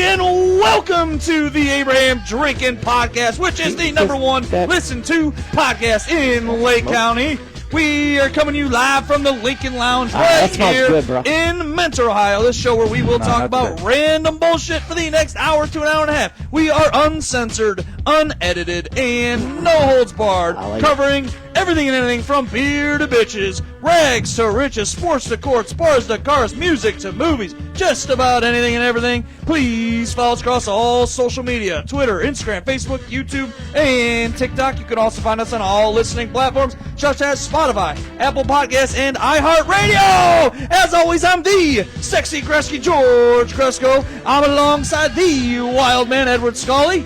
and welcome to the Abraham Drinking Podcast, which is the number one listened to podcast in Lake County. We are coming to you live from the Lincoln Lounge right here in Mentor, Ohio. This show where we will talk about random bullshit for the next hour to an hour and a half. We are uncensored, unedited, and no holds barred, covering everything and anything from beer to bitches, rags to riches, sports to courts, bars to cars, music to movies, just about anything and everything. Please follow us across all social media, Twitter, Instagram, Facebook, YouTube, and TikTok. You can also find us on all listening platforms, such as Spotify, Apple Podcasts, and iHeartRadio. As always, I'm the sexy Kresge George Kresko. I'm alongside the wild man Edward Scully.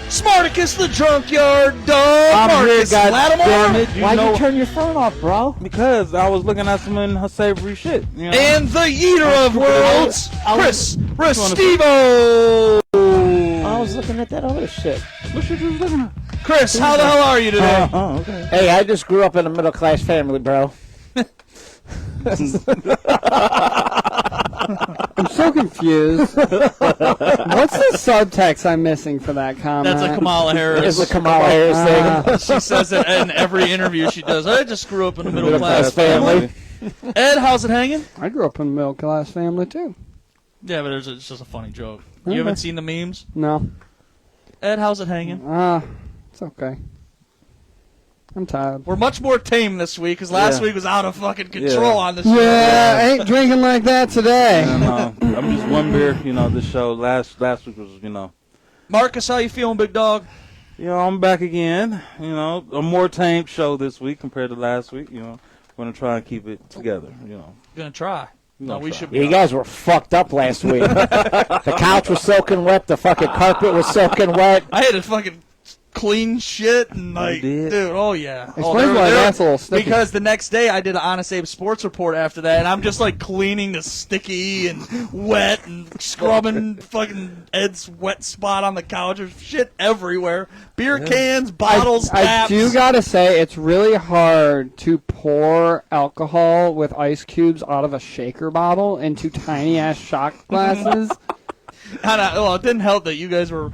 Smarticus the Drunkyard Dog. Marcus Lattimore. Why'd you turn your phone off, bro? Because I was looking at some unsavory shit. You know? And the Eater of Worlds, Chris Restivo. I was looking at that other shit. What shit you was looking at? Chris, how the hell are you today? Okay. Hey, I just grew up in a middle-class family, bro. I'm so confused. What's the subtext I'm missing for that comment? That's a Kamala Harris. It's a Kamala Harris thing. She says it in every interview she does. I just grew up in a middle-class family. Ed, how's it hanging? I grew up in a middle-class family, too. Yeah, but it's just a funny joke. You haven't seen the memes? No. Ed, how's it hanging? It's okay. I'm tired. We're much more tame this week because last week was out of fucking control on the show. Yeah, I ain't drinking like that today. No. I'm just one beer, this show. Last week was, Marcus, how you feeling, big dog? I'm back again. A more tame show this week compared to last week. We're going to try and keep it together, Gonna try. No, we should. You guys were fucked up last week. The couch was soaking wet. The fucking carpet was soaking wet. I had to fucking clean shit and dude, oh yeah. Explain why that's a little sticky. Because the next day I did an Honest Abe sports report after that, and I'm just like cleaning the sticky and wet and scrubbing fucking Ed's wet spot on the couch. There's shit everywhere. Beer cans, bottles, taps. I do gotta say, it's really hard to pour alcohol with ice cubes out of a shaker bottle into tiny ass shot glasses. It didn't help that you guys were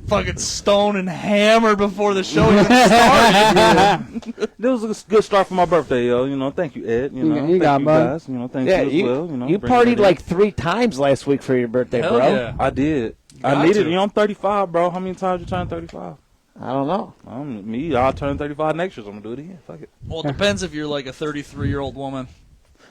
fucking stoned and hammered before the show even started. It was a good start for my birthday, yo. Thank you, Ed. You thank got you bud. guys. Thank you as well. You partied like 3 times last week for your birthday, Hell bro. Yeah. I did. I needed it. I'm 35, bro. How many times you turn 35? I don't know. I'll turn 35 next year, so I'm going to do it again. Fuck it. Well, it depends if you're like a 33-year-old woman.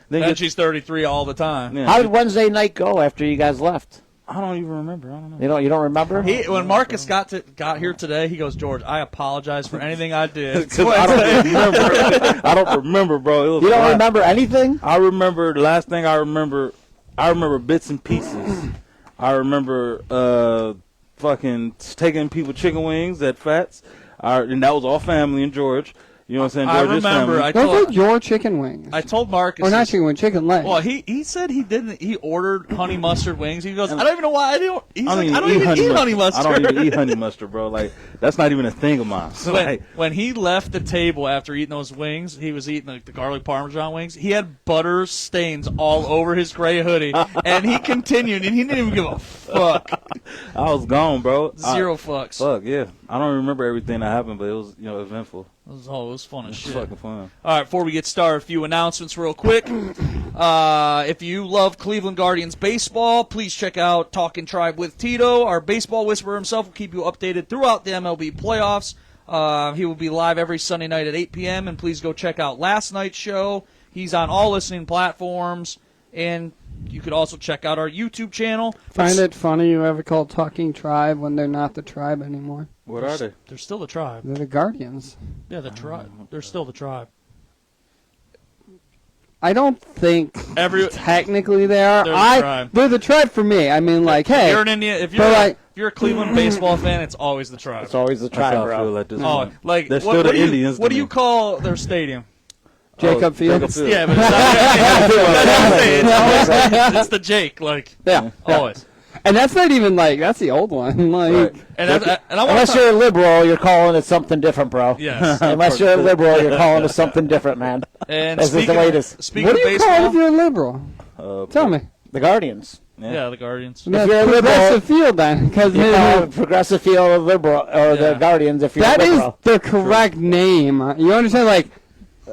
Then she's 33 all the time. Yeah. How did Wednesday night go after you guys left? I don't even remember. I don't know. You don't remember? When Marcus got here today, he goes, George, I apologize for anything I did. I don't remember. I don't remember, bro. You don't remember anything? I remember the last thing I remember bits and pieces. I remember fucking taking people chicken wings at Fats, and that was all family and George. You know what I'm saying? I remember. Those are your chicken wings. I told Marcus. Or not chicken wing, chicken legs. Well, he said he didn't. He ordered honey mustard wings. He goes, I don't even know why I don't. He's I don't like, even eat honey mustard. I don't even eat honey mustard, bro. Like, that's not even a thing of mine. So, when he left the table after eating those wings, he was eating the garlic parmesan wings. He had butter stains all over his gray hoodie, and he continued, and he didn't even give a fuck. I was gone, bro. Zero fucks. Fuck yeah. I don't remember everything that happened, but it was eventful. It was fun as shit. Fucking fun. All right, before we get started, a few announcements real quick. If you love Cleveland Guardians baseball, please check out Talking Tribe with Tito. Our baseball whisperer himself will keep you updated throughout the MLB playoffs. He will be live every Sunday night at 8 p.m., and please go check out last night's show. He's on all listening platforms, and you could also check out our YouTube channel. Find it funny you ever call Talking Tribe when they're not the tribe anymore. What are they? They're still the tribe. They're the Guardians. Yeah, the tribe. They're still the tribe. I don't think technically they are. They're the tribe for me. I mean, like, hey. You're an Indian. If you're a Cleveland baseball fan, it's always the tribe. It's always the tribe, bro. They're still the Indians. What do you call their stadium? Jacob Field. Yeah, but it's the Jake, always. And that's not even that's the old one. Right. Unless you're a liberal, you're calling it something different, bro. Yes. Unless you're a liberal, you're calling it something different, man. And this is the latest. Speaking what do of you baseball, call it if you're a liberal? Tell me. The Guardians. Yeah, the Guardians. That's you're a liberal- Progressive Field then, because Progressive Field Liberal or the Guardians. If you're that is liberal. the correct name. You understand?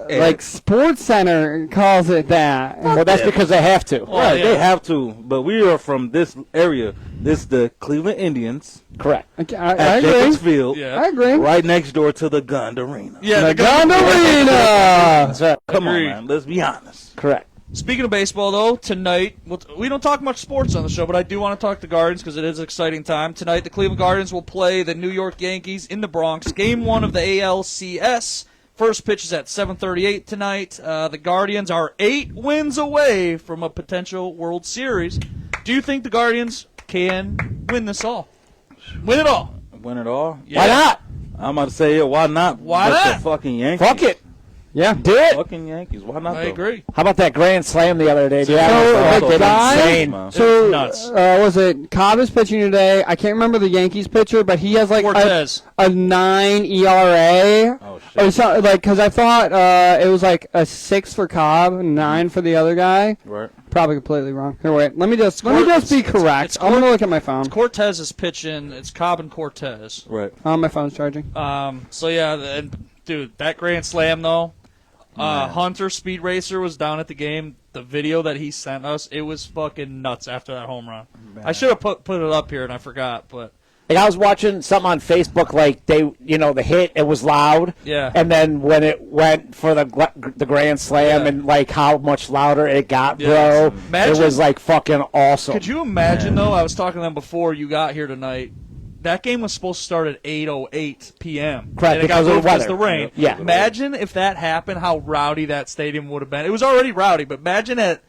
Like Sports Center calls it that. Well, that's because they have to. Well, Right, yeah. they have to. But we are from this area. This the Cleveland Indians Correct. Okay, at I Jacobs agree. Field, Yeah. I agree. right next door to the Gund Arena. Yeah, The the Gondolina. That's right. Come on, Agreed. man. Let's be honest. Correct. Speaking of baseball, though, tonight, we don't talk much sports on the show, but I do want to talk the Guardians because it is an exciting time. Tonight, the Cleveland Guardians will play the New York Yankees in the Bronx. Game 1 of the ALCS. First pitch is at 7:38 tonight. The Guardians are 8 wins away from a potential World Series. Do you think the Guardians can win this all? Win it all? Win it all? Yeah. Why not? I'm about to say it. Why not? Why But not? The fucking Yankees. Fuck it. Yeah. Do it. Fucking Yankees. Why not? I though? agree. How about that grand slam the other day? So, Yeah, the guy- insane. So, nuts. was it Cobb is pitching today? I can't remember the Yankees pitcher, but he has like Cortez. a 9 ERA. Oh, shit. Or so, because I thought it was like a 6 for Cobb, 9 for the other guy. Right. Probably completely wrong. Here, wait. Let me just be it's- correct. it's I'm gonna look at my phone. Cortez is pitching. It's Cobb and Cortez. Right. My phone's charging. So yeah, and dude, that grand slam though. Hunter Speed Racer was down at the game. The video that he sent us, it was fucking nuts after that home run. I should have put it up here and I forgot, but Like I was watching something on Facebook, like the hit, it was loud. Yeah. And then when it went for the grand slam, Yeah. and like how much louder it got, Yeah. bro, Imagine- it was like fucking awesome. could you imagine though? I was talking to them before you got here tonight. That game was supposed to start at 8:08 p.m. Correct, and it because got of moved the because weather. of the rain. Yeah. Imagine if that happened, how rowdy that stadium would have been. It was already rowdy, but imagine at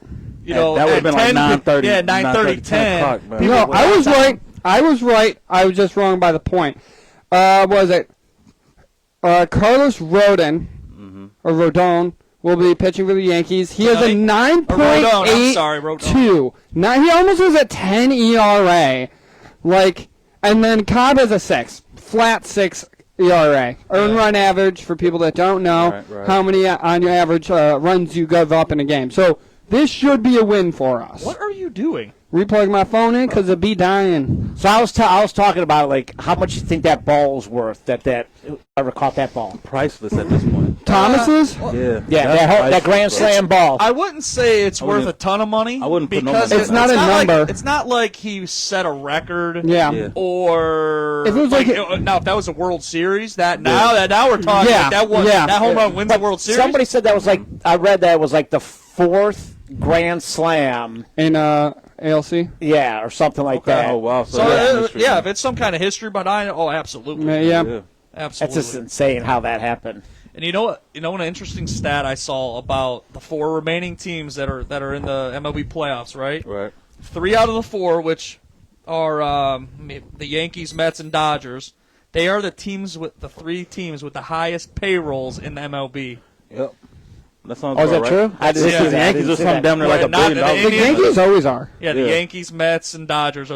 That would've at been like 10, 9:30, Yeah, 9:30, 10. o'clock, man. people No, would- I was right. I was right. I was just wrong by the point. Was it Carlos Rodon or Rodon will be pitching for the Yankees? He has a Tonight? Or Rodon, I'm sorry, 9.82. Now he almost was at 10 ERA. And then Cobb has a 6, flat 6 ERA. Earned run average for people that don't know Right. how many on your average runs you give up in a game. So this should be a win for us. What are you doing? Replug my phone in because it'd be dying. So I was talking about like how much you think that ball's worth. That whoever caught that ball. Priceless at this point. Thomas's? Yeah. Yeah, That's that priceless, grand bro. slam ball. I wouldn't say it's worth a ton of money. I wouldn't put no because money It's not a number. It's not like he set a record. Yeah. Yeah. Or If it was like now, if that was a World Series, now we're talking. Yeah, That home run wins the World Series. Somebody said that was like I read that it was like the 4th grand slam. In ALC? Yeah, or something like that. Oh wow. So that's history, yeah, man. if it's some kind of history behind it, absolutely, Yeah. Yeah. That's absolutely. just insane how that happened. And you know what? An interesting stat I saw about the 4 remaining teams that are in the MLB playoffs, right? Right. 3 out of the 4, which are the Yankees, Mets, and Dodgers, they are the 3 teams with the highest payrolls in the MLB. Yep. That sounds Oh, is about that right. true? I didn't Yeah. see The that. I Yankees didn't are see something that. down there like Well, $1 not billion. the The Indians. Yankees always are. Yeah, the Yeah. Yankees, Mets, and Dodgers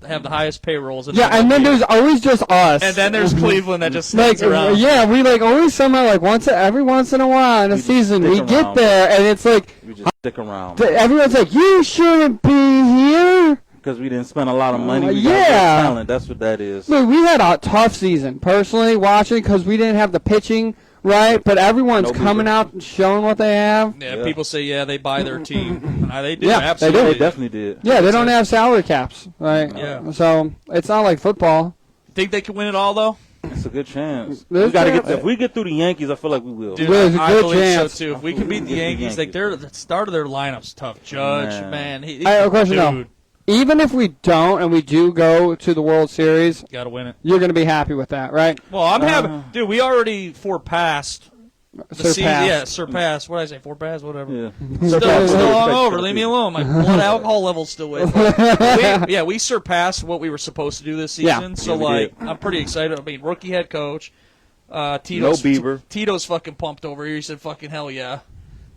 have the highest payrolls. In Yeah, the and then MLB. there's always just us. and then there's Cleveland that just like, stands around. yeah, we always somehow every once in a while in a We just season we stick get around. there and it's like We just stick around everyone's like, you shouldn't be here. because we didn't spend a lot of money. We got Yeah. good talent. That's what that is. Look, we had a tough season personally watching because we didn't have the pitching right, but everyone's No coming beaver. out and showing what they have. Yeah, people say they buy their team. They do, Yeah, they absolutely. They definitely did. Yeah, they don't have salary caps, right? Yeah. So it's not like football. Think they can win it all though? It's a good chance. There's We gotta chance. if we get through the Yankees, I feel like we will. Dude, There's a I good believe chance. so too. If we can beat the Yankees, like the start of their lineup's tough. Judge, man, I have a question though. dude, Even if we don't and we do go to the World Series, gotta win it. you're going to be happy with that, right? Well, I'm happy, dude. We already surpassed the season. Surpassed. Yeah, surpassed. What did I say? Forepassed, whatever. Yeah. Still Surpassed. hungover. Leave me alone. My blood alcohol level's still way low. We surpassed what we were supposed to do this Yeah. season. So, Yeah, we did. I'm pretty excited. I mean, rookie head coach. Tito's, No Bieber. Tito's fucking pumped over here. He said, fucking hell yeah.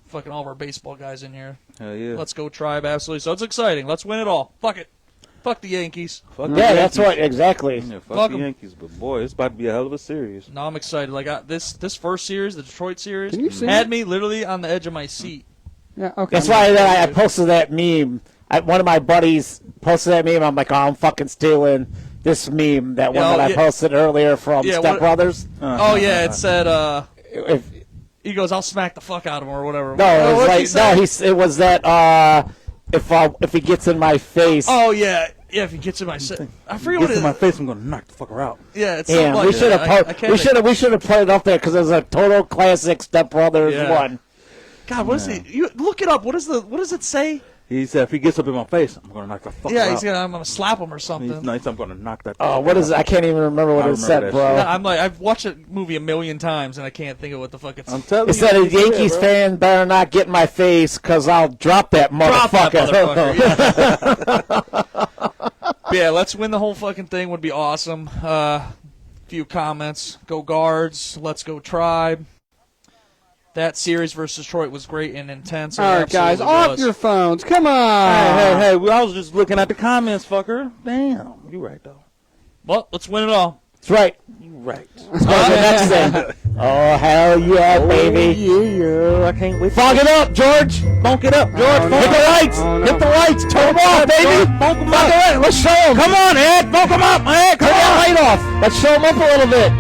Fucking all of our baseball guys in here. Hell yeah. Let's go Tribe, absolutely. So it's exciting. Let's win it all. Fuck it. Fuck the Yankees. Fuck the Yeah, that's Yankees. what exactly. Yeah, Fuck fuck the 'em. Yankees, but boy, it's about to be a hell of a series. No, I'm excited. Like this first series, the Detroit series, Can you see had me literally on the edge of my seat. Yeah, okay. That's why I posted that meme. One of my buddies posted that meme. One of my buddies posted that meme. I'm like, oh, I'm fucking stealing this meme. That one that I posted earlier from Step Brothers. Oh, yeah, it said, If, he goes, I'll smack the fuck out of him or whatever. no, it was like, it was that if he gets in my face. Oh, yeah. Yeah, if he gets in my I forget what it is. in my face, I'm gonna knock the fucker out. Yeah, it's Yeah, something like we should have put it up there because it was a total classic Step Brothers one. God, what is he? You look it up. What does it say? He said, if he gets up in my face, I'm gonna knock the fucker out. Yeah, I'm gonna slap him or something. I'm gonna knock that. Oh, what is it? I can't even remember what it said, bro. Yeah, I'm like, I've watched a movie a million times and I can't think of what the fuck it's. I'm telling It said a Yankees fan better not get in my face because I'll drop that motherfucker. Yeah, let's win the whole fucking thing would be awesome. Few comments. Go Guards. Let's go Tribe. That series versus Detroit was great and intense. All right, guys, off your phones. Come on. Hey, I was just looking at the comments, fucker. Damn, you right though. Well, let's win it all. That's right. You right. Let's go to the next thing. Oh, hell yeah, baby. Yeah, I can't wait. Fog it up, George. Funk it up, George. Oh, no. Hit the lights. Oh, no. Hit the lights. Turn them off, baby. Funk 'em Funk up. it up. Let's show them. Come on, Ed. Funk 'em up, man. Turn that light off. Let's show them up a little bit.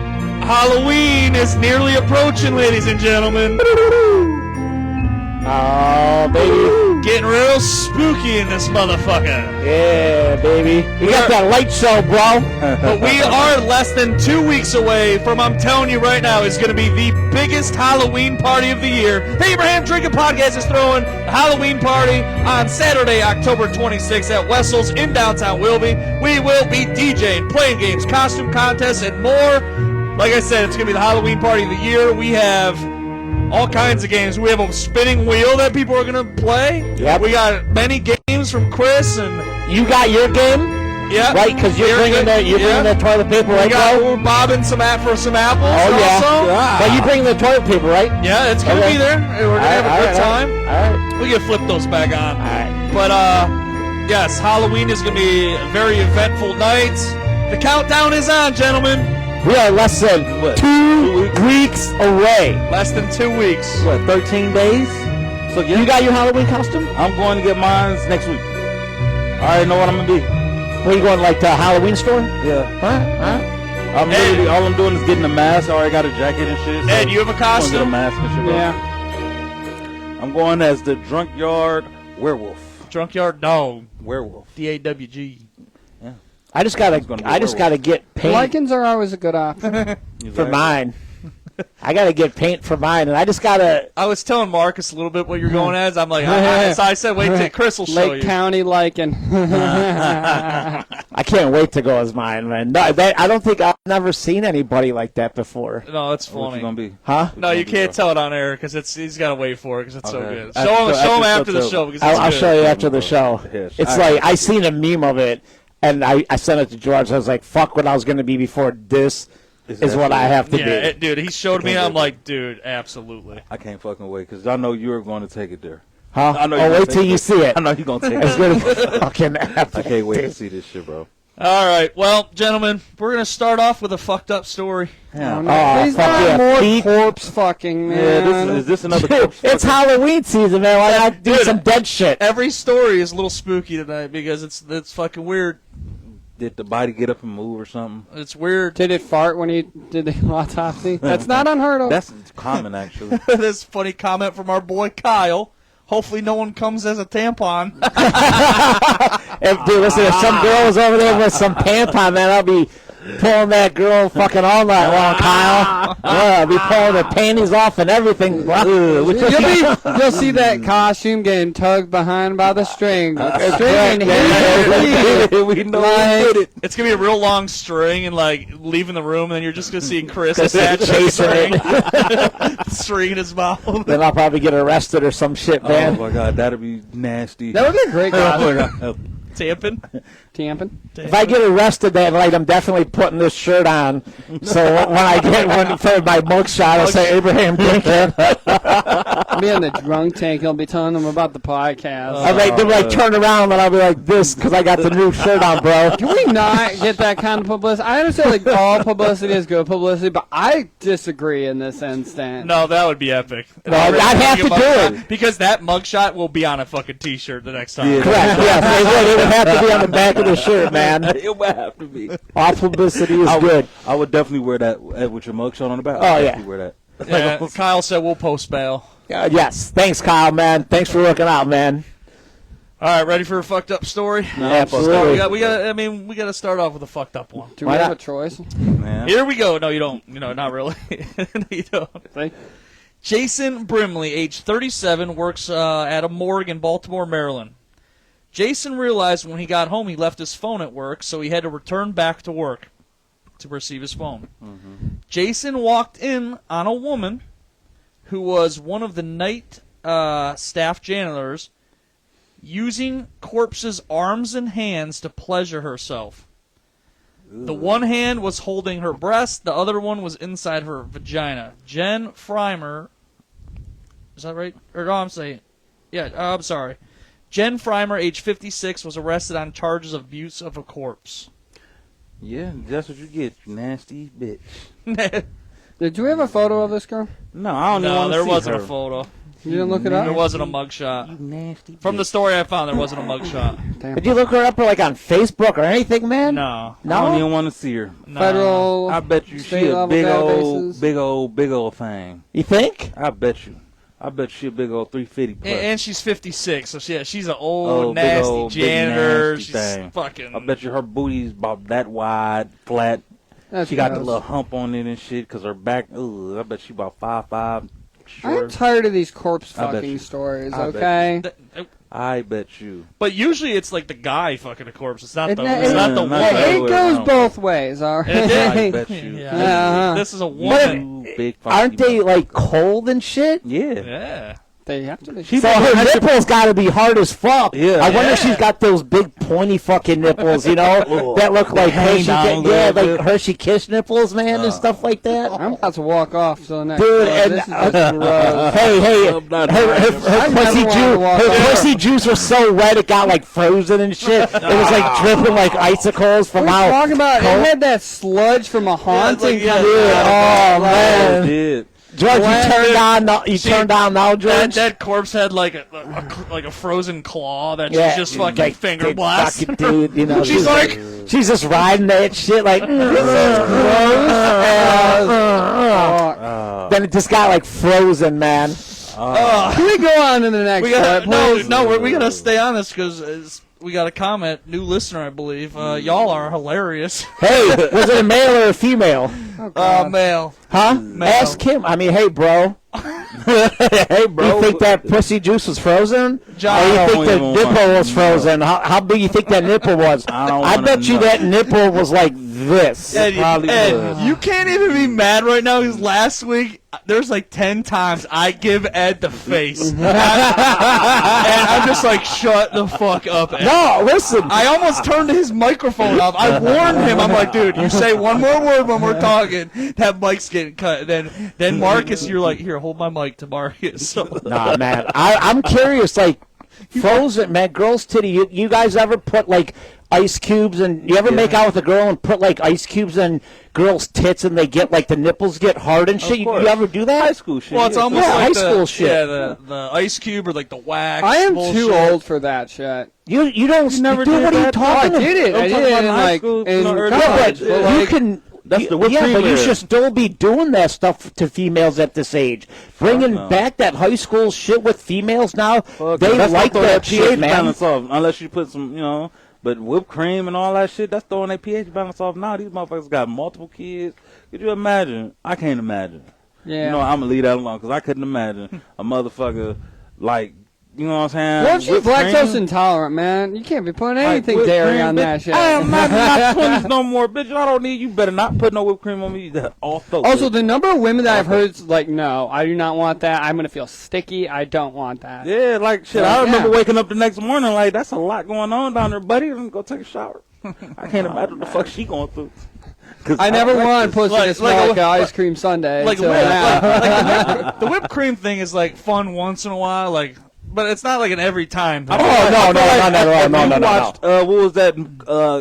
Halloween is nearly approaching, ladies and gentlemen. Oh, baby. Getting real spooky in this motherfucker. Yeah, baby. We got that light show, bro. But we are less than 2 weeks away from, I'm telling you right now, is going to be the biggest Halloween party of the year. The Abraham Drinking Podcast is throwing a Halloween party on Saturday, October 26th at Wessel's in downtown Wilby. We will be DJing, playing games, costume contests, and more. Like I said, it's going to be the Halloween party of the year. We have all kinds of games. We have a spinning wheel that people are going to play. Yep. We got many games from Chris and You got your game? yeah, Right, because you're bringing the toilet paper, right, bro? We're bobbing for some apples. Oh, yeah. Also. But you bring the toilet paper, right? Yeah, it's gonna be there. We're gonna have a good time. All right. We can flip those back on. All right. But yes, Halloween is gonna be a very eventful night. The countdown is on, gentlemen. We are less than 2 weeks away. Less than 2 weeks. What, 13 days? So yeah, You got your Halloween costume? I'm going to get mine next week. I already know what I'm gonna be. Where you going, like the Halloween store? Yeah. Huh? I'm literally all I'm doing is getting a mask. I already got a jacket and shit. So Ed, you have a I'm gonna get a costume? mask and shit. Bro. Yeah. I'm going as the drunk yard werewolf. Drunkyard dog. Werewolf. DAWG. I just gonna be gotta get paint Lichens are always a good option. for mine. I gotta get paint for mine, and I just gotta. I was telling Marcus a little bit what you're going as. I'm like, so I said, wait till Chris will show Lake you. County lichen. I can't wait to go as mine, man. No, I don't think I've never seen anybody like that before. No, it's What's funny. it gonna be? Huh? No, you can't tell it on air because he's got to wait for it because it's so Okay. good. After- Show him after after the show. show because it's I'll good. show you after the show. Yes. It's like I seen a meme of it, and I sent it to George. I was like, "Fuck what I was gonna be before this is what I have to Yeah, be." dude, he showed me. can't I'm do it. like, dude, absolutely. I can't fucking wait because I know you're going to take it there. Huh? I know Oh, you're gonna wait till take you see it. I know you're gonna take It's it. gonna be fucking epic. I can't wait to see this shit, bro. All right, well, gentlemen, we're gonna start off with a fucked up story. Yeah. Oh, no. Please fuck not yeah. more Pete. corpse fucking, Yeah, man. is this another? Dude, it's Halloween season, man. Why not do Dude. some dead shit? Every story is a little spooky tonight because it's fucking weird. Did the body get up and move or something? It's weird. Did it fart when he did the autopsy? That's not unheard of. That's common, actually. This funny comment from our boy Kyle. Hopefully, no one comes as a tampon. Dude, listen, if some girl was over there with some tampon, man, I'll be pulling that girl fucking all night long, Kyle. Yeah, I'll be pulling her panties off and everything. You'll see that costume getting tugged behind by the string. String and We know Like- who did it. It's gonna be a real long string and like leaving the room, and then you're just gonna see Chris attached to the Chasing string, string in his mouth. Then I'll probably get arrested or some shit, Oh man. my god, that'd be nasty. That would be a great costume. Tampon. Tamping. If I get arrested that night, I'm definitely putting this shirt on. So when I get one for my mugshot, I'll say Abraham Lincoln. I'll be in the drunk tank. I'll be telling them about the podcast. They'll like turn around and I'll be like this because I got the new shirt on, bro. Can we not get that kind of publicity? I understand like all publicity is good publicity, but I disagree in this instance. No, that would be epic. No, I'd have to do it. Because that mugshot will be on a fucking T-shirt the next time. Yeah. Correct. Yes, it would have to be on the back of the shirt, man. It would have to be. All publicity is good. I would definitely wear that with your mugshot on the back. Oh, yeah. yeah. Wear that. Yeah, Kyle said we'll post bail. Yes. Thanks, Kyle, man. Thanks for looking out, man. All right, ready for a fucked up story? No, Absolutely. We got to start off with a fucked up one. Do we have a choice? Man. Here we go. No, you don't. Not really. No, you don't. See? Jason Brimley, age 37, works at a morgue in Baltimore, Maryland. Jason realized when he got home he left his phone at work, so he had to return back to work to receive his phone. Mm-hmm. Jason walked in on a woman who was one of the night staff janitors using corpses' arms and hands to pleasure herself. The one hand was holding her breast, the other one was inside her vagina. Jen Freimer, is that right? Or no, I'm saying, yeah, I'm sorry. Jen Freimer, age 56, was arrested on charges of abuse of a corpse. Yeah, that's what you get, you nasty bitch. Did you have a photo of this girl? No, I don't even No, want to there see wasn't her. a photo. You didn't look it up? There wasn't a mugshot. You nasty From the bitch. story I found, there wasn't a mugshot. Damn. Did you look her up like on Facebook or anything, man? No. I don't No? even want to see her. No. Federal. I bet you she state a level databases. big old thing. You think? I bet you she a big old 350 plus. And she's 56, so she's an Oh, old, big nasty old, big janitor. nasty She's thing. fucking... I bet you her booty's about that wide, flat. That's She got the gross. little hump on it and shit because her back, I bet she about 5'5", I'm short. tired of these corpse I bet fucking you. stories, I bet okay? I bet you. But usually it's like the guy fucking a corpse. It's not It- the it- it's not the it- woman. Hey, it way goes around. both ways, all right? It did. I bet you. Yeah. This is a woman. Two big funky Aren't they mouth. like cold and shit? Yeah. Yeah. They have to be. So her nipples got to be hard as fuck. Yeah. I wonder if Yeah. she's got those big pointy fucking nipples, you know, that look like hang Hershey, down a little like bit. Hershey Kiss nipples, man, and stuff like that. I'm about to walk off to the next Dude, one. and This is just gross. hey, I'm not her I never pussy wanted to juice, walk her over. pussy juice was so wet it got like frozen and shit. It was like dripping like icicles from What are you how. talking about? cold- It had that sludge from a haunting. yeah, coming Dude, out. oh man, did. George, When- you turned on now, That George. dead corpse had like a frozen claw that Yeah, she's just fucking like, finger they blasting. fucking dude, you know, She's like, she's just riding that shit like. Then it just got like frozen, man. Can we go on to the next we got clip, please? we gotta stay on this because we got a comment, new listener, I believe. Y'all are hilarious. Hey, was it a male or a female? Male. Huh? Male. Ask him. I mean, hey, bro. Hey, bro. You think that pussy juice was frozen? John, Or I you don't think the even nipple wanna was frozen? How big you think that nipple was? I don't I wanna bet you know. that nipple was like this. Ed, probably was. you can't even be mad right now because last week there's like 10 times I give Ed the face. And I'm just like, shut the fuck up, Ed. No, listen. I almost turned his microphone off. I warned him. I'm like, dude, you say one more word when we're talking, that mic's getting cut. Then Marcus, you're like, here, hold my mic to Marcus. So, Nah, man. I'm curious, like, frozen, man, girl's titty. You guys ever put, like, ice cubes and you ever make out with a girl and put, like, ice cubes in girls' tits and they get, like, the nipples get hard and shit? You ever do that? High school shit. well, it's yeah. almost Yeah, like high the, school shit. Yeah, the ice cube or like the wax. I am bullshit. too old for that shit. You don't never dude, did what are you that? talking I did it. I'm I talking did it about in high like school, in early Yeah, college. but But you like, can. That's the whipped yeah, cream but you era. should still be doing that stuff to females at this age. Bringing no. back that high school shit with females now, they That's like gonna throw that shit, pH man. balance off, unless you put some, but whipped cream and all that shit, that's throwing that pH balance off. Now these motherfuckers got multiple kids. Could you imagine? I can't imagine. yeah. I'm gonna leave that alone because I couldn't imagine a motherfucker like, you know what I'm saying? What if she's whipped lactose cream? intolerant, man? You can't be putting Like anything whipped dairy cream, on bitch. that shit. I am not in my 20s no more, bitch. I don't need you. Better not put no whipped cream on me. All throat. Also, bitch. the number of women that I've heard is like, no, I do not want that. I'm gonna feel sticky. I don't want that. Yeah, like shit. Yeah. I remember waking up the next morning like that's a lot going on down there, buddy. Let me go take a shower. I can't imagine what the fuck she going through. I never wanted pussy to smell like an ice cream sundae. Like, until now. like the whipped cream thing is like fun once in a while, like, but it's not like an every time thing. No. You watched, what was that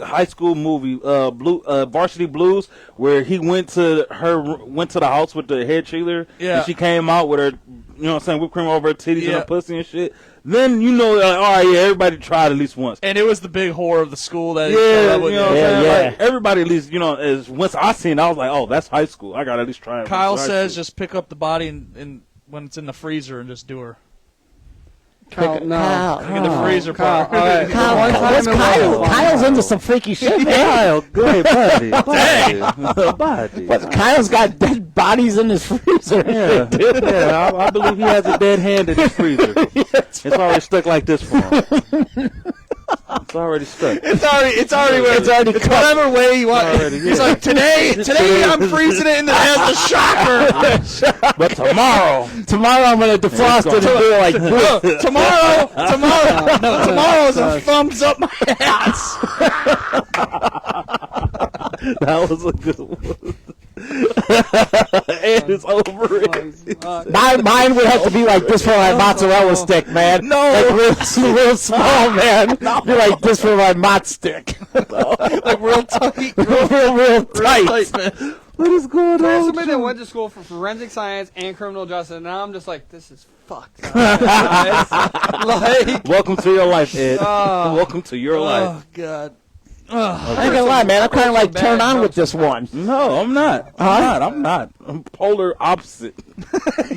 high school movie, Varsity Blues, where he went to the house with the head cheerleader, and she came out with her, you know what I'm saying, whipped cream over her titties and her pussy and shit. Then you know, like, all right, yeah, everybody tried at least once. And it was the big whore of the school that you know what I'm saying? Like, Yeah. everybody at least, you know, once I seen it, I was like, oh, that's high school. I got to at least try it. Kyle says just pick up the body and when it's in the freezer and just do her. Kyle, no. Look at the freezer part. Right. Kyle's into some freaky shit, man. Kyle, good buddy. Buddy. But Kyle's got dead bodies in his freezer. Yeah, yeah. I believe he has a dead hand in his freezer. It's already stuck like this for him. It's already stuck. It's already cut. Whatever way you want. He's like, today I'm freezing it in the as a shocker. But tomorrow I'm gonna defrost it and do it like tomorrow's a thumbs up my ass. that was a good one. And it's over it. Mine would have to be like this for my mozzarella stick, man. No. Like real small, man. Be like this for my mozz stick. Like real tight. real tight. Man. What is going There's on? somebody that went to school for forensic science and criminal justice, and now I'm just like, this is fucked. Like, Welcome to your life, Ed. Welcome to your life. Oh God. I ain't gonna lie, man. I'm kind of like turned on with this one. No, I'm not. I'm not. I'm polar opposite.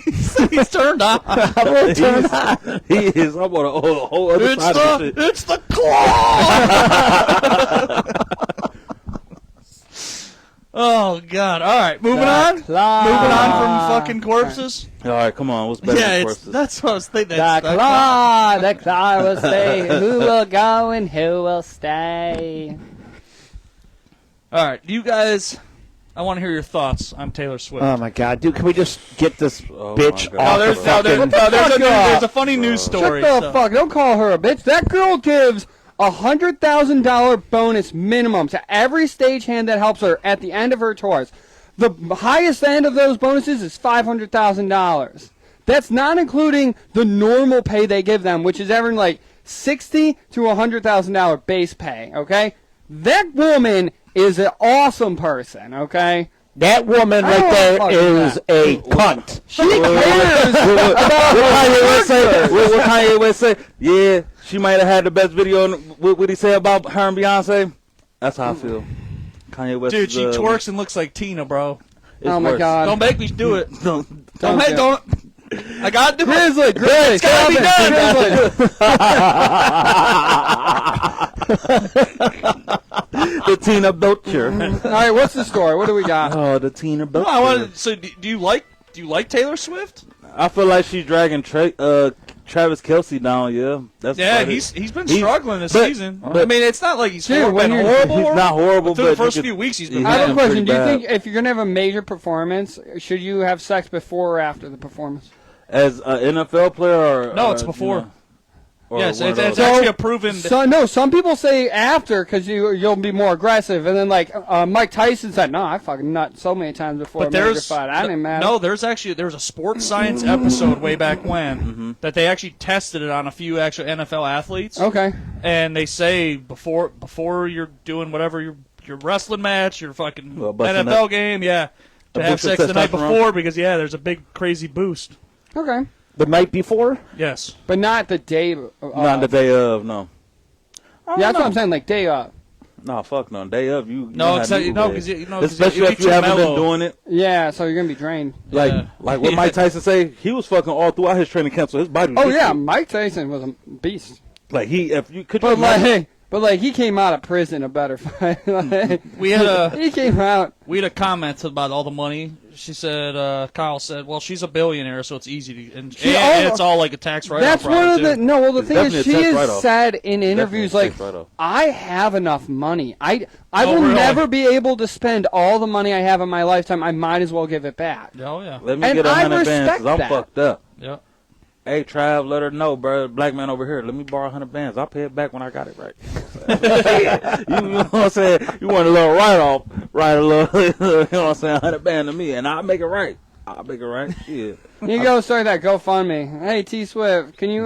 He's turned on. I'm really turned on. He is. I'm on a whole other side of shit. It's the claw. Oh God! All right, moving on. Moving on from fucking corpses. All right, come on. What's better than corpses? That's what I was thinking. the claw will stay. Who will go and who will stay? All right, you guys. I want to hear your thoughts on Taylor Swift. Oh my God, dude! Can we just get this bitch my God. off There's a funny news story. Shut the fuck! Don't call her a bitch. That girl gives $100,000 bonus minimum to every stagehand that helps her at the end of her tours. The highest end of those bonuses is $500,000. That's not including the normal pay they give them, which is every like $60,000 to $100,000 base pay. Okay, that woman is an awesome person. Okay. That woman right there is a cunt. She cares What Kanye West say? Yeah, she might have had the best video. What he say about her and Beyonce? That's how I feel. Kanye West. Dude, she twerks and looks like Tina, bro. Oh my God! Don't make me do it. Don't. I got to do Grizzly, it. It's gotta be done. The Tina Belcher. All right, what's the story? What do we got? Oh, the Tina Belcher. No, I wanted. So, do you like Taylor Swift? I feel like she's dragging Travis Kelce down. Yeah, he's been struggling this season. But, I mean, it's not like he's been horrible. He's not horrible, through but the first few weeks he's been. I have a question. Do you bad. think if you're gonna have a major performance, should you have sex before or after the performance? As an NFL player, or No, it's before. You know, or Yes, one of it's those. actually a proven. Some people say after because you'll be more aggressive, and then like Mike Tyson said, no, I fucking nut so many times before a major fight. I didn't matter. No, there's a sports science episode way back when that they actually tested it on a few actual NFL athletes. Okay. And they say before you're doing whatever your wrestling match, your fucking NFL game, to have sex the night before because there's a big crazy boost. Okay. The night before? Yes. But not the day. Not the day of. No. Yeah, that's what I'm saying. Like day of. No, fuck no. Day of you. Especially if you haven't been doing it. Yeah, so you're gonna be drained. Like what Mike Tyson say, he was fucking all throughout his training camp, so his body. Oh yeah, Mike Tyson was a beast. Like he came out of prison a better fight. We had he came out. We had a comment about all the money. She said, Kyle said, well, she's a billionaire, so it's easy to, and it's all like a tax write-off. That's one of the, no, well, the thing is, she has write-off. said in interviews, like, I have enough money. I will never be able to spend all the money I have in my lifetime. I might as well give it back. Oh, yeah. Let me get 100 bands, because I'm fucked up. Yeah. Hey, Trav, let her know, bro. Black man over here. Let me borrow 100 bands. I'll pay it back when I got it right. You know what I'm saying? You want a little write-off, write a little, you know what I'm saying, 100 band to me, and I'll make it right. Yeah. You go start that GoFundMe. Hey, T Swift, can you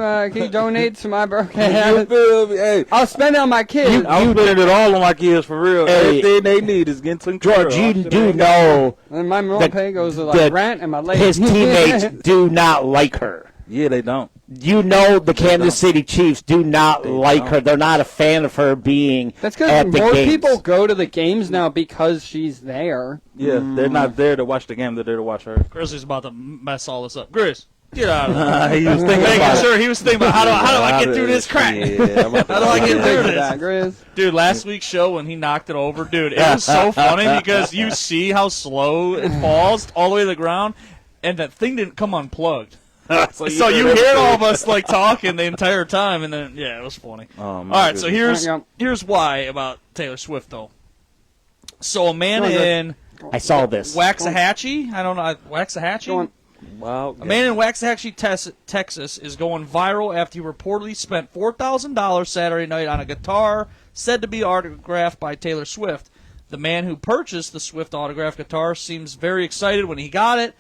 donate to my birthday? You feel me? Hey, I'll spend it on my kids. I'm spending it all on my kids for real. Hey, everything they need is getting taken care of. George, you do know And my real pay goes to like rent and my lady. his teammates do not like her. Yeah, they don't. You know the Kansas City Chiefs do not like her. They're not a fan of her being That's at because the more games. people go to the games now because she's there. Yeah, they're not there to watch the game. They're there to watch her. Grizzly's about to mess all this up. Grizz, get out of there. He was thinking Making about sure he was thinking about how do I get through this crack? Yeah, How do I get through this? That, Grizz. Dude, last week's show when he knocked it over, dude, it was so funny because you see how slow it falls all the way to the ground, and that thing didn't come unplugged. So you hear all of us like talking the entire time, and then it was funny. Oh, all right, so goodness. here's why about Taylor Swift though. So a man in I saw this. Waxahachie, I don't know, Waxahachie. Wow. A man in Waxahachie, Texas, is going viral after he reportedly spent $4,000 Saturday night on a guitar said to be autographed by Taylor Swift. The man who purchased the Swift autographed guitar seems very excited when he got it.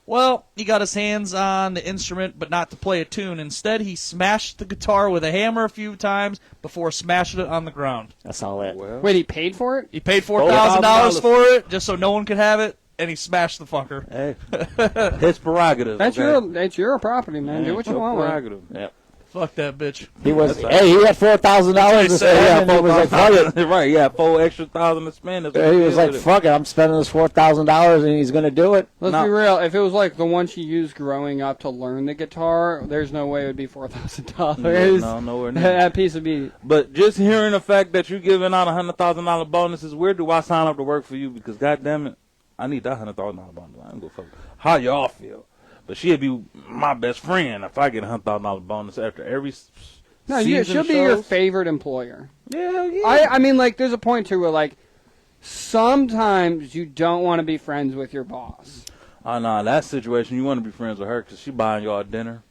Well, he got his hands on the instrument, but not to play a tune. Instead, he smashed the guitar with a hammer a few times before smashing it on the ground. That's all it. Well, Wait, he paid for it? He paid $4,000 for it just so no one could have it, and he smashed the fucker. hey, his prerogative. That's okay? your property, man. Do what you Your want with it. prerogative. Yep. Fuck that bitch. He was. That's Hey, he had $4,000 to spend, and he was like, "Fuck it." Right, yeah, $4 extra to spend. That's what He it was is like, with it. "Fuck it, I'm spending this $4,000, and he's gonna do it." Let's No. be real. If it was like the one she used growing up to learn the guitar, there's no way it would be $4,000. No, nowhere near. That piece would be. But just hearing the fact that you're giving out $100,000 bonuses, where do I sign up to work for you? Because goddamn it, I need that $100,000 bonus. I ain't gonna fuck. How y'all feel? But she'd be my best friend if I get a $100,000 bonus after every. No, season she'll be your shows. favorite employer. Yeah, yeah. I mean, like, there's a point too where, like, sometimes you don't want to be friends with your boss. Oh, no, that situation, you want to be friends with her because she buying y'all dinner.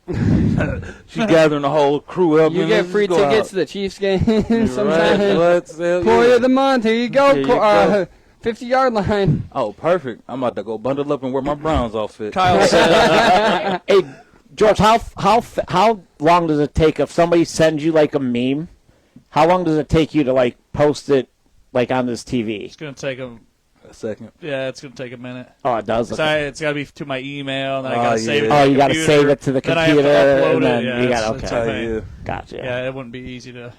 She gathering the whole crew up. You and get let's free go tickets out. to the Chiefs game Right, sometimes. let's hell Employee yeah. of the month, here you go. Here you go. 50-yard line. Oh, perfect. I'm about to go bundle up and wear my Browns outfit. Kyle said, Hey, George, how long does it take if somebody sends you like a meme? How long does it take you to like post it like on this TV? it's going to take him. A second. Yeah, it's going to take a minute. Oh, it does. It's got to be to my email, and then I Oh, got to save it. yeah. To Oh, the you got to computer, save it to the then I have to computer, upload and then it. Yeah, you got it's okay. a thing. Yeah. Gotcha. Yeah, it wouldn't be easy to.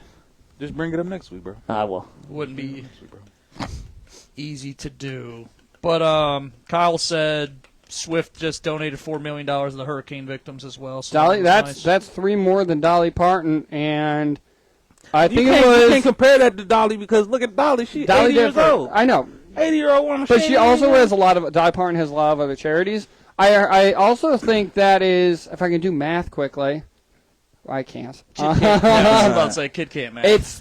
Just bring it up next week, bro. I will. Wouldn't be Next week, bro. easy to do. But Kyle said Swift just donated $4 million to the hurricane victims as well. So Dolly, that was that's nice. 3 more than Dolly Parton, and I You think can't, it you was can't compare that to Dolly because look at Dolly. She's Dolly 80 years different. old. I know, 80-year-old woman. but she also has a lot of. Dolly Parton has a lot of other charities. I also think that is, if I can do math quickly, I can't. Kid can't, yeah, I was about to say kid can't, man. It's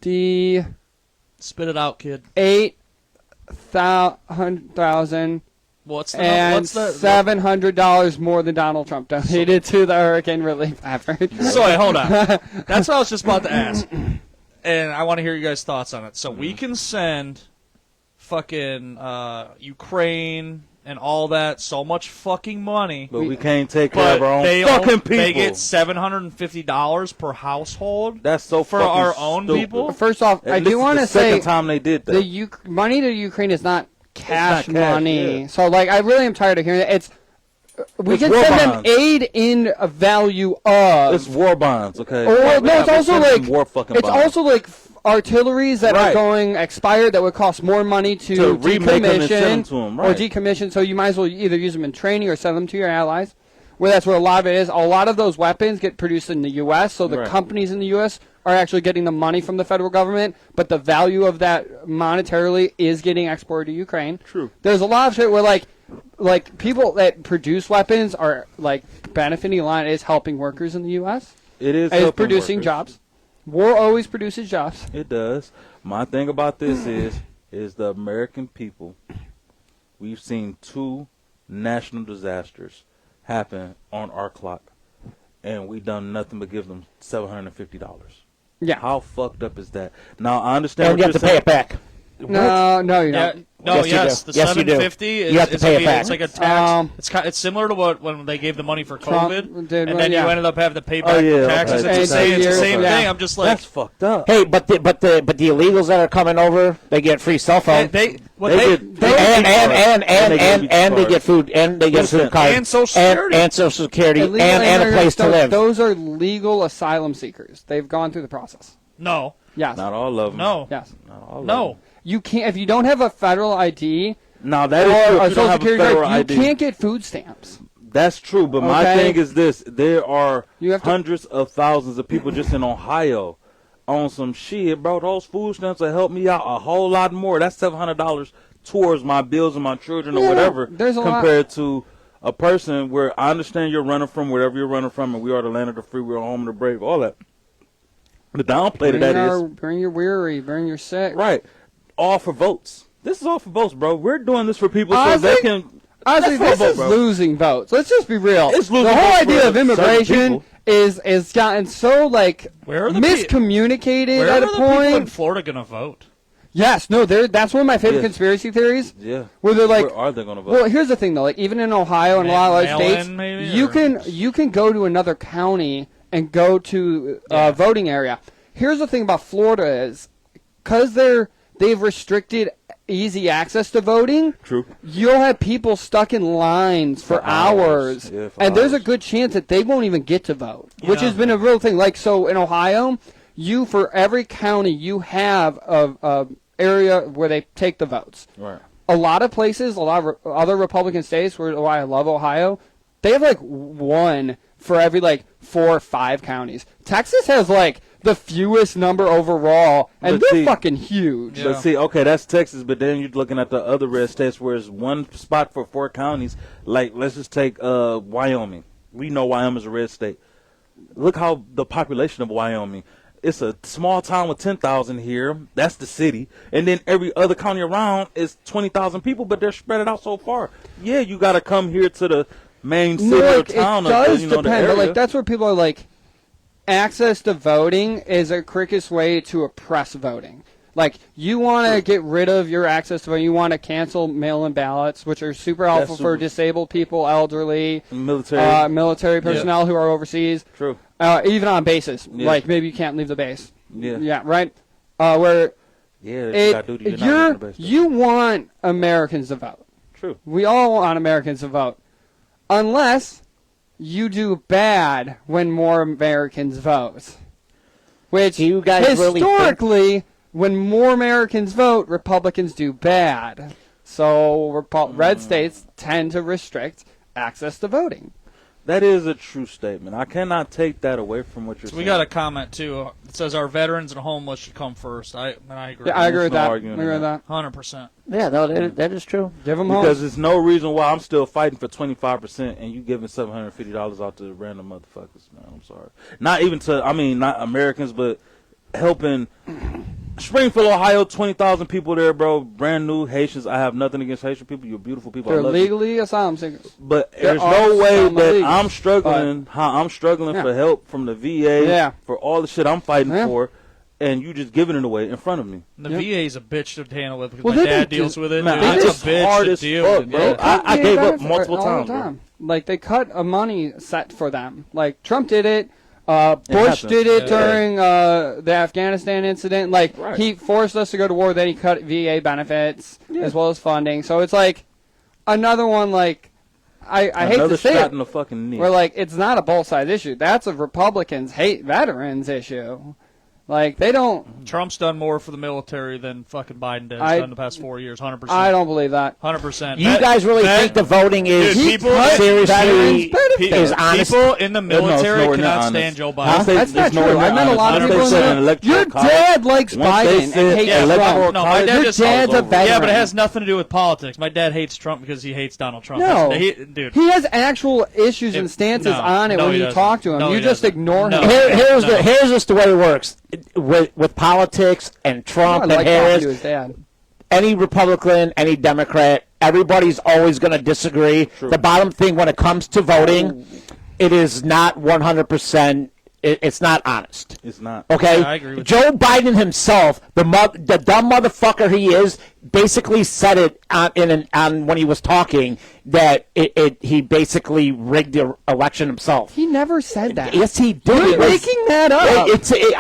3,998,000. Spit it out, kid. What's the And what's the $700 more than Donald Trump donated to the hurricane relief effort. So wait, hold on. That's what I was just about to ask, and I want to hear you guys' thoughts on it. So we can send fucking Ukraine and all that so much fucking money, But we can't take care but of our own they fucking people. they get $750 per household. That's so for fucking our own stupid. people? First off, At I least do want to it's the second say time they did that. the money to Ukraine is not cash, not cash, money. yeah. So, like, I really am tired of hearing that. It's we It's can war send them bonds. aid in a value of. It's war bonds, okay? Or We no, have it's to also send them like war fucking it's bonds. also like artilleries that are Right. going expired that would cost more money to remake them and send them decommission to 'em, or right. decommission. So you might as well either use them in training or sell them to your allies. Where that's where a lot of it is. A lot of those weapons get produced in the U.S., so the Right. companies in the U.S. are actually getting the money from the federal government, but the value of that monetarily is getting exported to Ukraine. True. There's a lot of shit where like people that produce weapons are like benefiting a lot. Is helping workers in the U.S. It is Is helping producing workers. jobs. War always produces jobs. It does. My thing about this is the American people. We've seen too national disasters happen on our clock, and we done nothing but give them $750. Yeah. How fucked up is that? Now I understand. And you have to pay it back. No, you Yeah, don't. no, Yes, you do. the Yes, you do. $750 is You have to pay it back. It's like a tax. It's similar to what when they gave the money for Trump COVID, did, and then you yeah. ended up having to pay Oh, back yeah, the taxes. okay. It's the same Yeah. thing. I'm just like, That's fucked up. Hey, but the illegals that are coming over, they get free cell phone. they and they get food, and they get food card, and Social Security. and Social Security, Illegal and a immigrants, place to live. Those are legal asylum seekers. They've gone through the process. no, Yes. Not all of them. no, Yes. Not all of no. them. You can't if you don't have a federal ID Now that or is true. a If you don't social have a security federal card, ID. you can't get food stamps. That's true, but my Okay. thing is this: there are You have to- hundreds of thousands of people just in Ohio on some shit, bro. Those food stamps will help me out a whole lot more. That's $700 towards my bills and my children or Yeah, whatever. there's a lot- compared to a person where I understand you're running from wherever you're running from, and we are the land of the free, we're home of the brave, all that. The downplay to that is Bring your weary, bring your sick. right. All for votes. This is all for votes, bro. We're doing this for people so Honestly, they can. Honestly, That's this for is vote, bro. losing votes. Let's just be real. It's losing the whole votes idea for of certain immigration people. is gotten so like Where are the miscommunicated Where at are a the people in point. Florida gonna vote? Yes, no, that's one of my favorite Yes. conspiracy theories. Yeah. Where they're like, where are they going to vote? well, here's the thing though. Like even in Ohio and a lot of other Mail-in, states, maybe, you can go to another county and go to Yeah. a voting area. Here's the thing about Florida is because they've restricted easy access to voting. True. You'll have people stuck in lines for hours, Yeah, for and there's a hours. good chance that they won't even get to vote, which Yeah. has been a real thing. Like so in Ohio, for every county you have a area where they take the votes. Right. A lot of places, a lot of other Republican states, why I love Ohio, they have like one for every like 4 or 5 counties. Texas has like the fewest number overall, and But they're see- fucking huge. Yeah. But see, okay, that's Texas, but then you're looking at the other red states where it's one spot for 4 counties. Like, let's just take Wyoming. We know Wyoming's a red state. Look how the population of Wyoming. It's a small town with 10,000 here. That's the city. And then every other county around is 20,000 people, but they're spread it out so far. Yeah, you got to come here to the main city No, or like, town. it does the depend, area. but like that's where people are like, access to voting is a quickest way to oppress voting. Like you want to get rid of your access to voting, you want to cancel mail-in ballots, which are super helpful for super- disabled people, elderly, Military. military personnel who are overseas, True. even on bases. Yeah. Like maybe you can't leave the base. Yeah. Yeah, right. Where Yeah, you got to do you're not in the base. you want Americans to vote. True. We all want Americans to vote, unless you do bad when more Americans vote. Which Do you guys really historically, when more Americans vote, Republicans do bad. So red states tend to restrict access to voting. That is a true statement. I cannot take that away from what you're So saying. we got a comment too. It says our veterans and homeless should come first. I agree. Yeah, I agree with no that. I arguing agree with on that. 100%. Yeah, no, that is true. Give them Because home. there's no reason why I'm still fighting for 25% and you giving $750 out to random motherfuckers, man. I'm sorry. Not even to, not Americans, but helping Springfield, Ohio, 20,000 people there, bro. Brand new Haitians. I have nothing against Haitian people. You're beautiful people. They're I love you. legally asylum seekers. But There there's are no way some that illegals, I'm struggling, Yeah. for help from the VA, Yeah. for all the shit I'm fighting Yeah. for, and you just giving it away in front of me. The Yep. VA's a bitch to handle with because Well, my they dad do- deals with it. Man, dude. I It's just a bitch hard to as deal fuck, with. bro. Yeah. I gave up benefits multiple all times, the bro. time. Like they cut a money set for them. Like Trump did it. Bush happens. did it Yeah. during the Afghanistan incident. Like Right. he forced us to go to war. Then he cut VA benefits as well as funding. So it's like another one. Like I hate Another to say shot it. in the fucking knee. We're like it's not a both sides issue. That's a Republicans hate veterans issue. Like they don't. Trump's done more for the military than fucking Biden did I- done the past 4 years. 100%. I don't believe that. 100%. You guys really think the voting is Dude, people- seriously Pe- is honest? people in the No, it's military nowhere near cannot honest. stand Joe Once Biden. they- That's not there's nowhere true. near I met a lot of honest. people Once in they said the an electoral Your college- dad likes once they Biden and said hates Yeah, electoral Trump. no, my college- dad Your just dad's a over. veteran. Yeah, but it has nothing to do with politics. My dad hates Trump because he hates Donald Trump. No, Dude. he has actual issues and stances no, on it no, when he you doesn't. talk to him. No, You he just doesn't. ignore No. him. Here's No. here's just the way it works with politics and Trump I and like talking Harris. to his dad. Any Republican, any Democrat, everybody's always going to disagree. True. The bottom thing when it comes to voting, it is not 100%. It's not honest. It's not. Okay? Yeah, I agree with Joe Biden himself, the dumb motherfucker he is, basically said it on when he was talking that he basically rigged the election himself. He never said that. Yes, he did. You're making that up.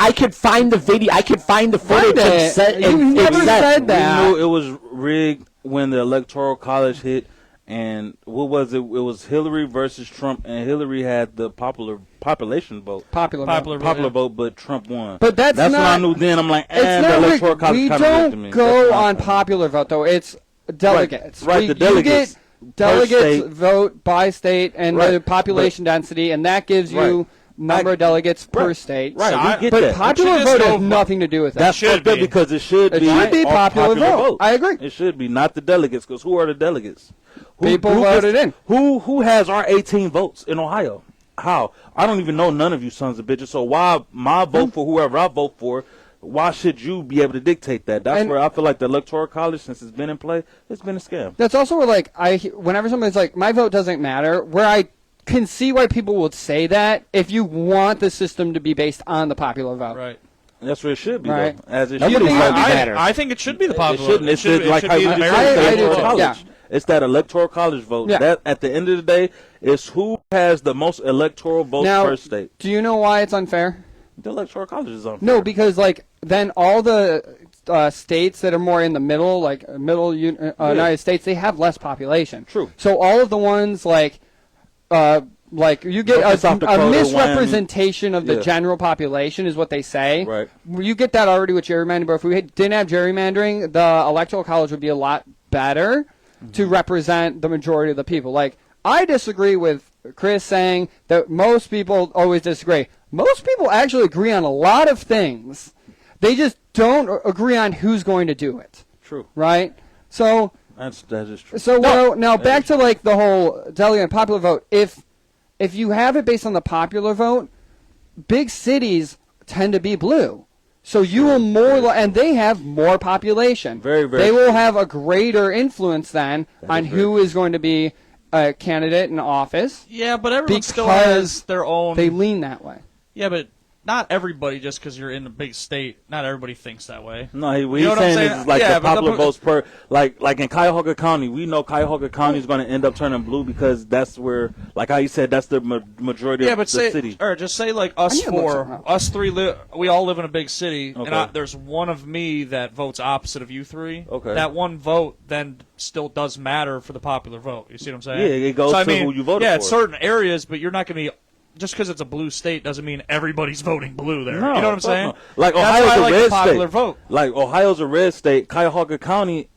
I could find the video. I could find the footage. You never said that. We knew it was rigged when the Electoral College hit. And what was it? It was Hillary versus Trump, and Hillary had the population vote. Popular vote, but Trump won. But that's when not- I knew then. I'm like, It's the not Electoral College we kind of rigged to me. don't go That's on not- popular vote, though. It's delegates. Right, the delegates. You get Per delegates state. vote by state and Right, the population density, and that gives you Right. number of delegates per state. Right, we get But that. popular It should vote just has go- nothing to do with that. That's should fucked up be. because it should It be should be all popular vote. I agree. It should be, not the delegates, because who are the delegates? People voted in. Who has our 18 votes in Ohio? How? I don't even know none of you sons of bitches. So why my vote for whoever I vote for? Why should you be able to dictate that? That's And- where I feel like the Electoral College, since it's been in play, it's been a scam. That's also where, like, whenever somebody's like, my vote doesn't matter, where I can see why people would say that if you want the system to be based on the popular vote. Right. That's where it should be, Right. though. As it Nobody's should be. voting I, matter. I think it should be the It popular. shouldn't. It should, like how be you the just American said, I the do Electoral too. College. Yeah. It's that Electoral College vote. Yeah. That at the end of the day is who has the most electoral votes Now, per state. do you know why it's unfair? The Electoral College is unfair. No, because, like, then all the states that are more in the middle, like United States, they have less population. True. So all of the ones like you get North and South a Dakota, misrepresentation of the Yeah. general population is what they say. Right. You get that already with gerrymandering, but if we didn't have gerrymandering, the Electoral College would be a lot better to represent the majority of the people. Like, I disagree with Chris saying that most people always disagree. Most people actually agree on a lot of things. They just don't agree on who's going to do it. True. Right? So That is true. so now back to like the whole delegate and popular vote. If you have it based on the popular vote, big cities tend to be blue. So you will and they have more population. Very, very They will true. have a greater influence then on is very who is going to be a candidate in office. Yeah, but everyone still Because has their own. They lean that way. Yeah, but not everybody, just because you're in a big state, not everybody thinks that way. No, what You know he's what I'm saying saying? is like Yeah, the but popular the- votes per, like in Cuyahoga County, we know Cuyahoga County is going to end up turning blue because that's where, like how you said, that's the majority Yeah, of but the say, city. or just say like I us need to look four, something up. us three, we all live in a big city, Okay. and there's one of me that votes opposite of you three. Okay. That one vote then still does matter for the popular vote. You see what I'm saying? Yeah, it goes so, I to mean, who you voted yeah, for. it's certain areas, but you're not going to be. Just because it's a blue state doesn't mean everybody's voting blue there. No, you know what I'm fuck saying? no. Like That's Ohio's why I a like red the popular state. vote. Like Ohio's a red state. Cuyahoga County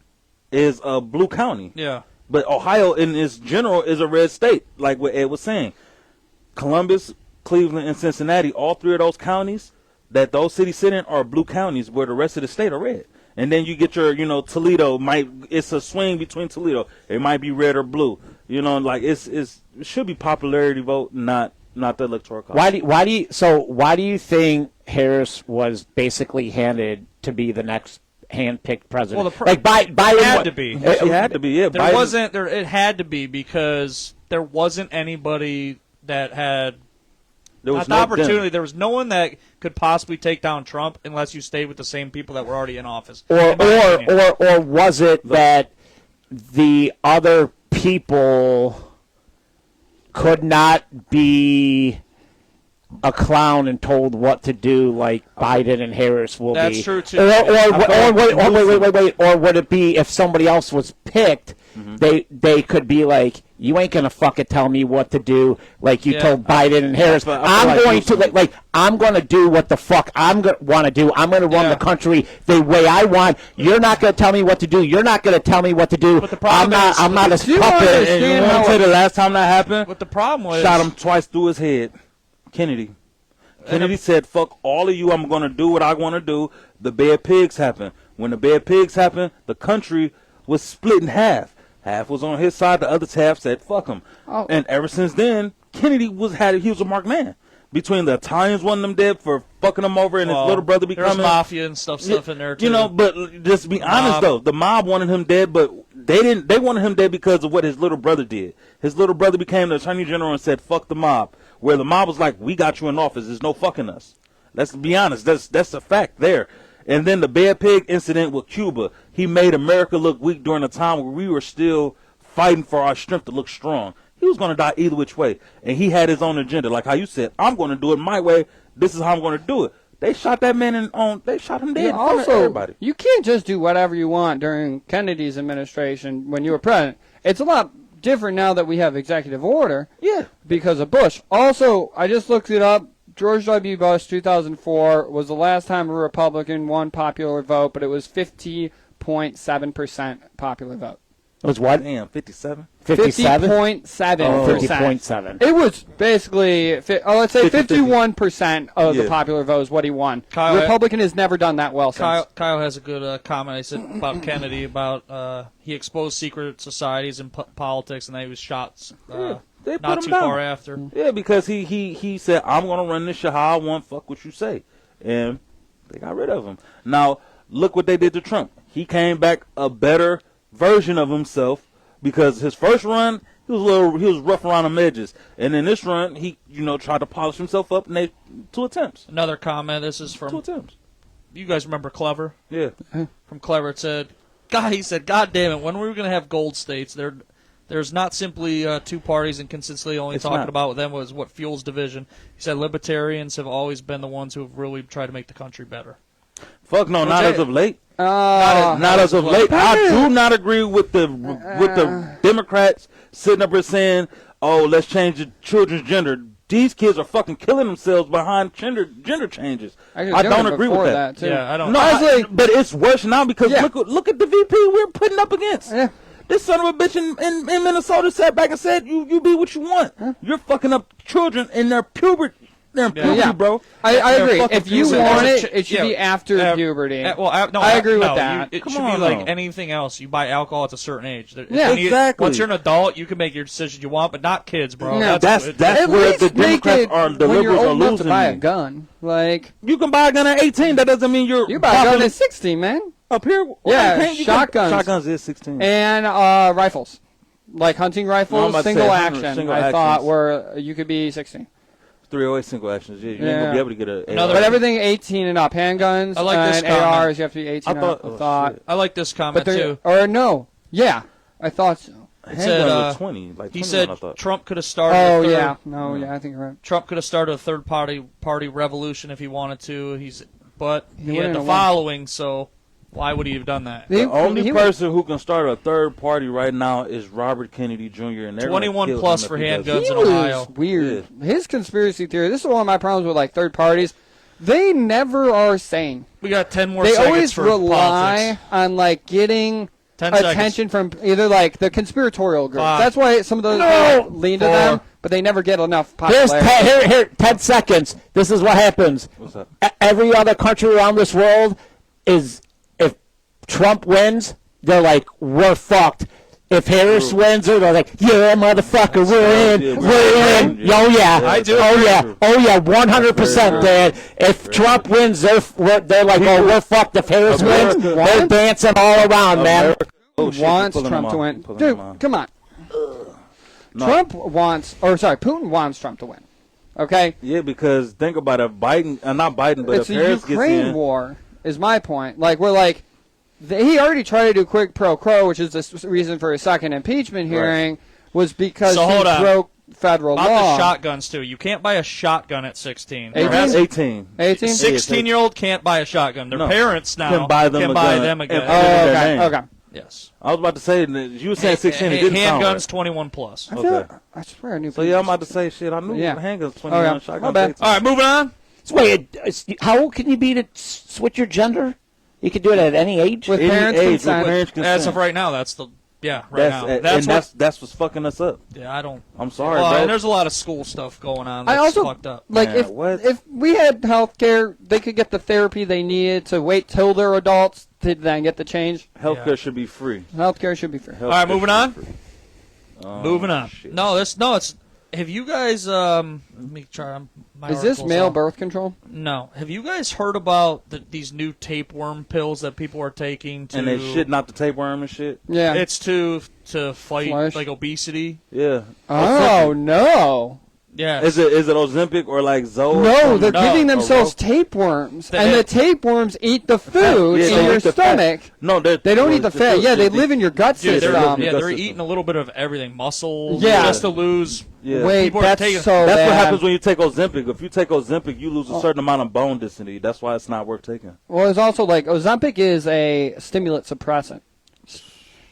is a blue county. Yeah. But Ohio, in its general, is a red state, like what Ed was saying. Columbus, Cleveland, and Cincinnati, all three of those counties that those cities sit in are blue counties, where the rest of the state are red. And then you get your, Toledo it's a swing between Toledo. It might be red or blue. Like it should be popularity vote, not the electoral college. Why do you think Harris was basically handed to be the next hand-picked president? Well, Biden it had to be. She had to be, yeah. There Biden- wasn't there. It had to be because there wasn't anybody that had there not was the no opportunity. Dem. There was no one that could possibly take down Trump unless you stayed with the same people that were already in office. or in my opinion. or was it that the other people could not be a clown and told what to do like Biden and Harris will That's be? true, too. Or would it be if somebody else was picked, they could be like, you ain't gonna fucking tell me what to do like you Yeah. told Biden and Harris. I feel I'm like going to Newsom- like I'm gonna do what the fuck I'm gonna want to do. I'm gonna run Yeah. the country the way I want. You're not gonna tell me what to do. You're not gonna tell me what to do. But the problem is- I'm not a Do you puppet. understand And you want how- to say the last time that happened? But the problem was Shot him twice through his head. Kennedy. Kennedy said, fuck all of you, I'm going to do what I want to do. The bad pigs happened. When the bad pigs happened, the country was split in half. Half was on his side, the other half said, fuck him. Oh. And ever since then, Kennedy he was a marked man. between the Italians wanting them dead for fucking him over and his little brother becoming there's mafia and stuff in there too. You know, but just to be honest though, the mob wanted him dead, but they wanted him dead because of what his little brother did. His little brother became the attorney general and said, "Fuck the mob." Where the mob was like, "We got you in office. There's no fucking us." Let's be honest. That's a fact there. And then the bear pig incident with Cuba, he made America look weak during a time where we were still fighting for our strength to look strong. He was going to die either which way. And he had his own agenda. Like how you said, I'm going to do it my way. This is how I'm going to do it. They shot that man they shot him dead in front of everybody. You can't just do whatever you want during Kennedy's administration when you were president. It's a lot different now that we have executive order. Yeah. Because of Bush. Also, I just looked it up. George W. Bush, 2004, was the last time a Republican won popular vote, but it was 50.7% popular vote. It was what? Damn, 57? 57? 50.7%. Oh, 50.7. It was basically, let's say 51% of the Yeah. popular vote is what he won. Kyle, Republican has never done that well since. Kyle has a good comment. I said about Kennedy about he exposed secret societies and politics, and then he was shot They put not him too down. far after. Yeah, because he said, I'm going to run this shit how I want, fuck what you say. And they got rid of him. Now, look what they did to Trump. He came back a better version of himself because his first run, he was rough around the edges. And in this run, he, tried to polish himself up, and they 2 attempts. Another comment. This is 2 from, attempts. you guys remember Clever? Yeah. From Clever, it said, he said, God damn it, when are we going to have gold states? There's not simply 2 parties and consistently only talking about them was what fuels division. He said libertarians have always been the ones who have really tried to make the country better. Fuck no, not as of late. Not as of late. I do not agree with the Democrats sitting up here saying, "Oh, let's change the children's gender." These kids are fucking killing themselves behind gender changes. I don't agree with that. Too. Yeah, I don't. No, but it's worse now because Yeah. look at the VP we're putting up against. Yeah. This son of a bitch in Minnesota sat back and said, "You be what you want. You're fucking up children in their puberty." Yeah. Bro. I agree. fucking If you puberty. want There's it, a it should be after puberty. I agree with that. It Come should on, be like though. anything else. You buy alcohol at a certain age. Yeah, exactly. Once you're an adult, you can make your decisions you want, but not kids, bro. No, That's At where least the make Democrats it are. The when you're liberals are old enough losing. to buy a me. gun. Like, You can buy a gun at 18. That doesn't mean you're you buy a gun popular. at 16, man. Up here. Yeah, you can- shotguns. Shotguns is 16. And rifles. Like hunting No, I'm rifles, about to single say, action, single I thought, actions. were you could be 16. 308 single actions. You ain't Yeah. gonna be able to get a. But everything 18 and up. Handguns I like this and comment. ARs, you have to be 18 I thought. up. I thought. Shit. I like this comment But too. or no. Yeah, I thought so. It Handguns said were 20. Like he 21, said I thought. Trump could have started. Oh, a third, yeah. No, yeah, I think you're right. Trump could have started a third party revolution if he wanted to. But he wouldn't had the have won. following, so why would he have done that? The only person who can start a third party right now is Robert Kennedy Jr. And they're gonna 21 kill plus him for if he does handguns it. in was Ohio. weird. His conspiracy theory. This is one of my problems with like third parties. They never are sane. We got 10 more They seconds always for rely politics. on like getting 10 attention from either like the conspiratorial groups. 5, That's why some of those lean to 4, them, but they never get enough Here's popularity. here 10 seconds. This is what happens. What's up? Every other country around this world is, if Trump wins, they're like, we're fucked. If Harris wins, they're like, yeah, motherfucker, we're in, Yeah, we're in. yeah. Oh yeah, I do Oh agree. yeah, oh yeah, 100%, Dad. If Trump wins, they're like, oh, we're fucked. If Harris wins, they're dancing all around, man. Oh, shit, Wants you're pulling Trump them to off. win. Pulling Dude, them off. come on. No. Putin wants Trump to win. Okay? Yeah, because think about it. Biden, not Biden, but It's if a Harris gets Ukraine in, war, is my point. Like, we're like, he already tried to do quid pro quo, which is the reason for his second impeachment hearing, was because So he hold on. broke federal About law. the shotguns, too. You can't buy a shotgun at 16. 18? There has- 18. 18? 16-year-old can't buy a shotgun. Their No. parents now Can buy them a gun. them again. And Oh, put it in their okay, name. okay. Yes. I was about to say, you were saying 16. It didn't sound Handguns right. 21 plus. I feel Okay. I swear I knew. So yeah, I'm about to say shit. I knew Yeah. handguns 21, Okay. shotguns My bad. 18. All right, moving on. So wait, how old can you be to switch your gender? You can do it at any age. With Any parents' age, with consent. parents' As consent. of right now, that's the now. That's what's fucking us up. Yeah, I don't. I'm sorry, Well, bro. and there's a lot of school stuff going on I that's also fucked up. like Man, what? if we had health care, they could get the therapy they needed to wait till they're adults to then get the change. Healthcare Yeah. should be free. Health care should be free. right, moving on. Oh, Moving on. shit. No, it's Have you guys? Let me try. Is this male birth control? No. Have you guys heard about these new tapeworm pills that people are taking? And they shitting out the tapeworm and shit? Yeah. It's to fight Flush. like obesity. Yeah. Oh, no. Yeah. Is it Ozempic or like Zoe? No, they're giving Or themselves Ro- tapeworms, They- and the tapeworms eat the food Yeah, in they your eat the fat. stomach. No, They don't eat the fat. Yeah, they live in your gut Dude, system. they're eating a little bit of everything, muscle, Yeah. just to lose. Yeah. Wait, People are that's taking- so That's bad. what happens when you take Ozempic. If you take Ozempic, you lose a certain amount of bone density. That's why it's not worth taking. Well, it's also like Ozempic is a stimulant suppressant.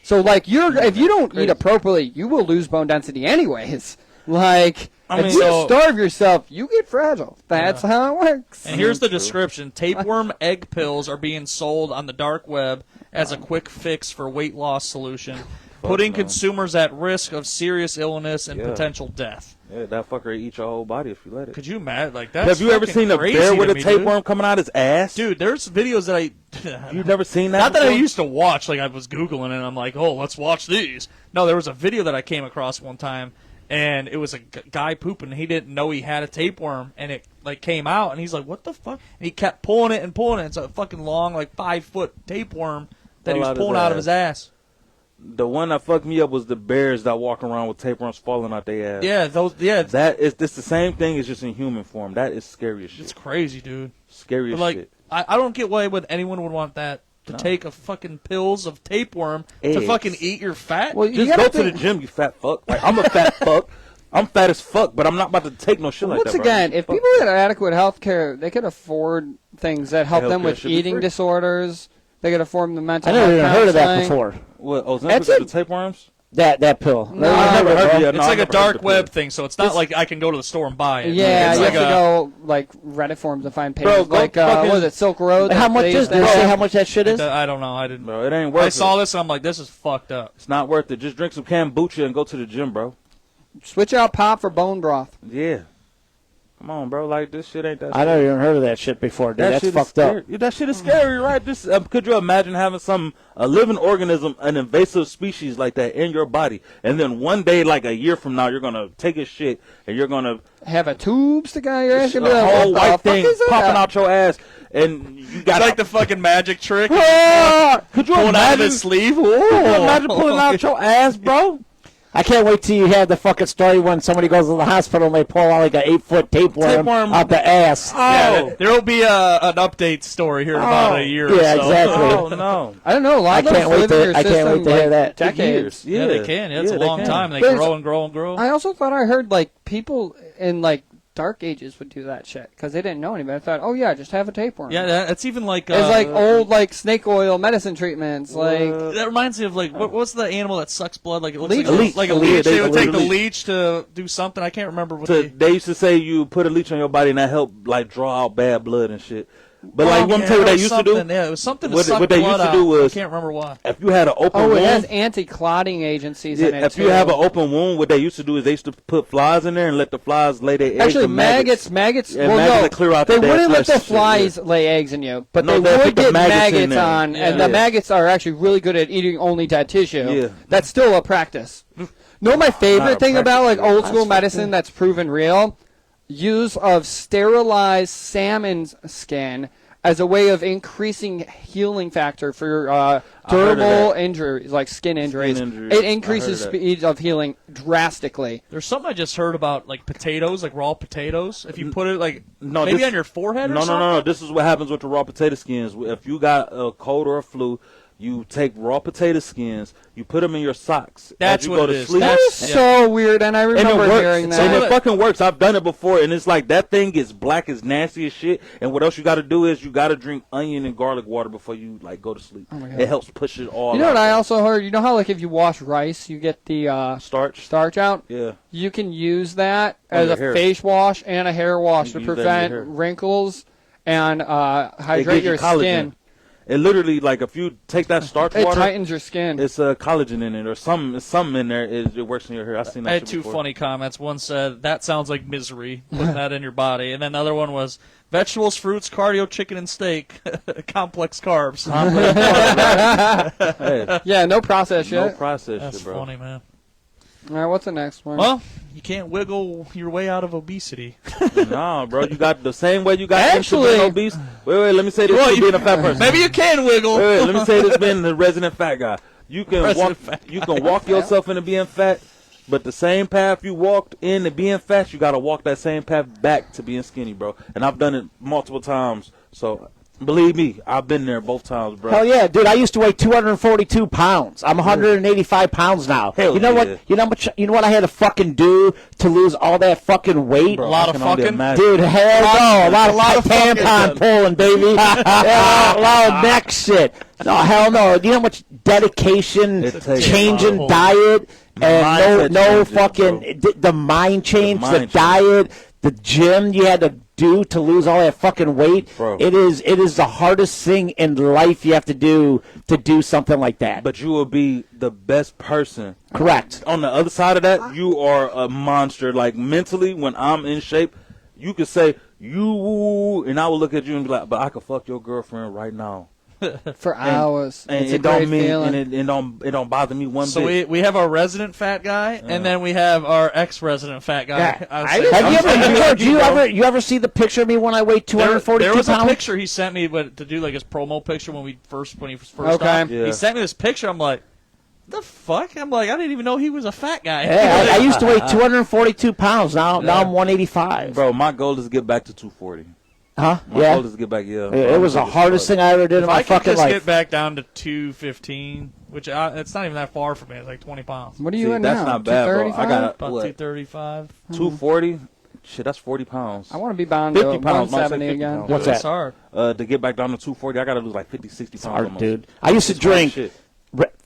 So, like, if you don't eat appropriately, you will lose bone density anyways. Like, I if mean, you so- starve yourself, you get fragile. That's how it works. And here's the description: tapeworm egg pills are being sold on the dark web as a quick fix for weight loss solution, putting consumers at risk of serious illness and Yeah. potential death. Yeah, that fucker eat your whole body if you let it. Could you imagine? Like that's Have you ever fucking seen a crazy bear with to a me, tapeworm coming out his ass? Dude, there's videos that I. You've never seen that? Not that I before? used to watch, like I was Googling it and I'm like, oh, let's watch these. No, there was a video that I came across one time, and it was a guy pooping. He didn't know he had a tapeworm, and it like came out, and he's like, what the fuck? And he kept pulling it and pulling it. It's a fucking long, like 5-foot tapeworm that he Fell was out his pulling out of ass. his ass. The one that fucked me up was the bears that walk around with tapeworms falling out their ass. Yeah, It's the same thing. It's just in human form. That is scary as shit. it's crazy, dude. Scary as But like, shit. I don't get why anyone would want that. To take a fucking pills of tapeworm to Eggs. fucking eat your fat. Well, you Just gotta go to think- the gym, you fat fuck. Like, I'm a fat fuck. I'm fat as fuck, but I'm not about to take no shit like Once that. again, bro. if people had adequate health care, they could afford things that help them Healthcare with should be eating free. disorders. They could afford the mental I never health even heard of that counseling. before. What, Ozempic That's or a- the tapeworms? That pill. No, I never heard of it. It's like a dark web thing, so it's not like I can go to the store and buy it. Yeah, it's you like have to go like Reddit forums and find pages. Bro, go like fucking- what is it, Silk Road? How much is? Did they say how much that shit is? I don't know. I didn't. Bro, it ain't worth I it. saw this and I'm like, this is fucked up. It's not worth it. Just drink some kombucha and go to the gym, bro. Switch out pop for bone broth. Yeah. Come on, bro. Like, this shit ain't that I never even heard of that shit before, dude. That's shit is fucked scary. up. Yeah, that shit is scary, right? This could you imagine having a living organism, an invasive species like that in your body, and then one day, like a year from now, you're gonna take a shit and you're gonna Have a tube stick out your ass. a and be like, whole what the white fuck thing is that? popping out your ass, and you got It's like the fucking magic trick. Could you Pulling out of imagine? his sleeve. Could you imagine pulling out your ass, bro? I can't wait till you have the fucking story when somebody goes to the hospital and they pull out like an 8-foot tapeworm out the ass. Yeah, there will be an update story here in about a year Yeah, or so. exactly. Oh no! I don't know. A lot I of those can't wait live in to- your I can't system, wait to hear like, that. Decades. Yeah, they can. It's a they long can. time. They But grow and grow and grow. I also thought I heard like people in like dark ages would do that shit because they didn't know any better. I thought, oh yeah, just have a tapeworm. Yeah, that's even like. It's like old like snake oil medicine treatments. Like That reminds me of like what's the animal that sucks blood? Like it looks Leech. like a A leech. leech. They would take the Leech. leech to do something. I can't remember what They used to say you put a leech on your body and that helped like draw out bad blood and shit. But like, let me tell you what they used to do. Yeah, it was something to What suck they blood used to out. do was- I can't remember why. If you had an open oh, wound, it has anti-clotting agencies in it if too. you have an open wound, what they used to do is they used to put flies in there and let the flies lay their eggs. Actually, and maggots. Yeah, Well, maggots no, that clear out they the dead wouldn't let the flesh shit, flies yeah. lay eggs in you, but No, they they'll would put the get maggots in maggots there. on, Yeah. and the maggots are actually really good at eating only dead tissue. Yeah. That's still a practice. No, my Not favorite a thing about like practice. old school medicine that's proven real: use of sterilized salmon's skin as a way of increasing healing factor for heard of durable that. injuries, like skin injuries. injuries. It I increases heard of that. speed of healing drastically. There's something I just heard about like potatoes, like raw potatoes. If you put it like No, maybe this- on your forehead or No, something. no. This is what happens with the raw potato skins. If you got a cold or a flu, you take raw potato skins, you put them in your socks. That's as you what go it to is. sleep. That's- That's so weird, and I And it remember works. hearing And that. it fucking works. I've done it before, and it's like that thing gets black as nasty as shit. And what else you got to do is you got to drink onion and garlic water before you like go to sleep. Oh my God. It helps push it all. You know out. what I also heard? You know how like if you wash rice, you get the starch. starch out? Yeah. You can use that On as your a hair. face wash and a hair wash You to can use that in prevent your hair. wrinkles and It hydrate gives you your collagen. skin. It literally like if you take that starch It water, tightens your skin. it's collagen in it or something in there. It works in your hair. I've seen that. I had shit two before. funny comments. One said, that sounds like misery, putting that in your body. And then the other one was, vegetables, fruits, cardio, chicken, and steak. Complex carbs. Hey, Yeah, no processed no shit. process That's shit, bro. funny, man. All right, what's the next one? Well, you can't wiggle your way out of obesity. No, bro, you got the same way you got Actually- into being obese. Wait, let me say this to being a fat person. Maybe you can wiggle. Wait, let me say this being the resident fat guy. You can walk yourself into being fat, but the same path you walked into being fat, you got to walk that same path back to being skinny, bro. And I've done it multiple times, so believe me, I've been there both times, bro. Hell yeah, dude! I used to weigh 242 pounds. I'm 185 pounds now. Hell you know yeah. what? You know what I had to fucking do to lose all that fucking weight? Bro, A lot I of can only fucking- imagine. Dude, hell no! A lot of fucking- tampon pulling, baby. Yeah, a lot of neck shit. No, hell no! Do you know how much dedication, It takes changing a lot. diet, and mindset no changes, fucking the mind change, the diet, the gym you had to do to lose all that fucking weight. Bro. It is the hardest thing in life you have to do something like that. But you will be the best person. Correct. On the other side of that, you are a monster. Like, mentally, when I'm in shape, you could say, you, and I will look at you and be like, but I could fuck your girlfriend right now. For hours. And It's it a don't great mean, feeling. and it don't bother me one So bit. we have our resident fat guy, and then we have our ex-resident fat guy. Yeah. I was Have saying- you saying ever, you, bro. you ever see the picture of me when I weighed There 242 was a pounds? picture he sent me, but to do like his promo picture when he was first Okay. on. Yeah. He sent me this picture. I'm like, the fuck? I'm like, I didn't even know he was a fat guy. Yeah, I used to weigh 242 pounds. Now I'm 185. Bro, my goal is to get back to 240. Huh? My Yeah. goal is to get back, It was the hardest thing I ever did in If my I could fucking just life. get back down to 215, which it's not even that far from me. It's like 20 pounds. What are See, you in that's now? not bad, bro. I 235? got About what? 235. 240? Shit, that's 40 pounds. I want to be bound to 50 pounds. 170 I'll say 50 again. pounds. What's It's that? hard. To get back down to 240, I got to lose like 50, 60 pounds Hard, almost. dude. I used to It's hard drink shit.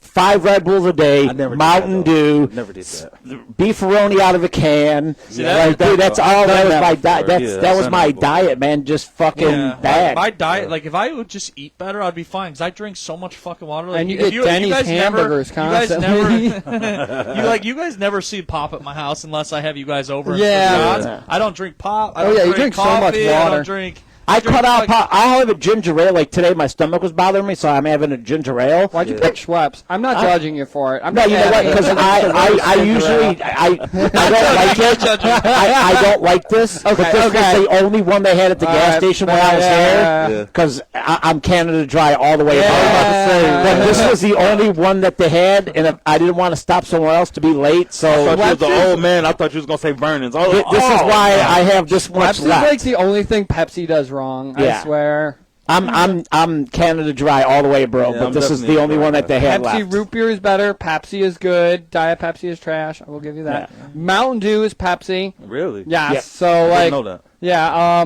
5 Red Bulls a day, I never Mountain did that, Dew, though. Never did that. beefaroni out of a can. that- Like, dude, that's all. That was my diet. Yeah, That that's was my understandable. diet, man. Just fucking Yeah, bad. my diet, like if I would just eat better, I'd be fine. Because I drink so much fucking water. Like, And you if get Denny's guys hamburgers constantly. You guys never, you guys never see pop at my house unless I have you guys over. Yeah. For shots. I don't drink pop. I Oh, don't yeah, you drink drink so much coffee, I water. don't drink. I drink cut out. fucking- I'll have a ginger ale. Like today, my stomach was bothering me, so I'm having a ginger ale. Why'd you pick Schweppes? I'm not judging you for it. I'm No, just you know what? asking Because if it's the worst I ginger usually ale. I don't like it. I don't like this. Okay, but this okay. was the only one they had at the All gas right, station when I was yeah. there. Because I'm Canada Dry all the way Yeah. around. I was about to say, But this was the only one that they had, and if I didn't want to stop somewhere else to be late. I So thought you was Schweppes an old man. I thought you was going to say Vernon's. I was like, this is oh, why God. I have this much Schweppes is left. like the only thing Pepsi does wrong. Yeah. I swear. I'm Canada Dry all the way, bro. Yeah, but I'm this is the definitely only Dry one that they had Pepsi left. root beer is better. Pepsi is good. Diet Pepsi is trash. I will give you that. Mountain Dew is Pepsi. Really? Yes. Yeah. So I like, didn't know that. yeah.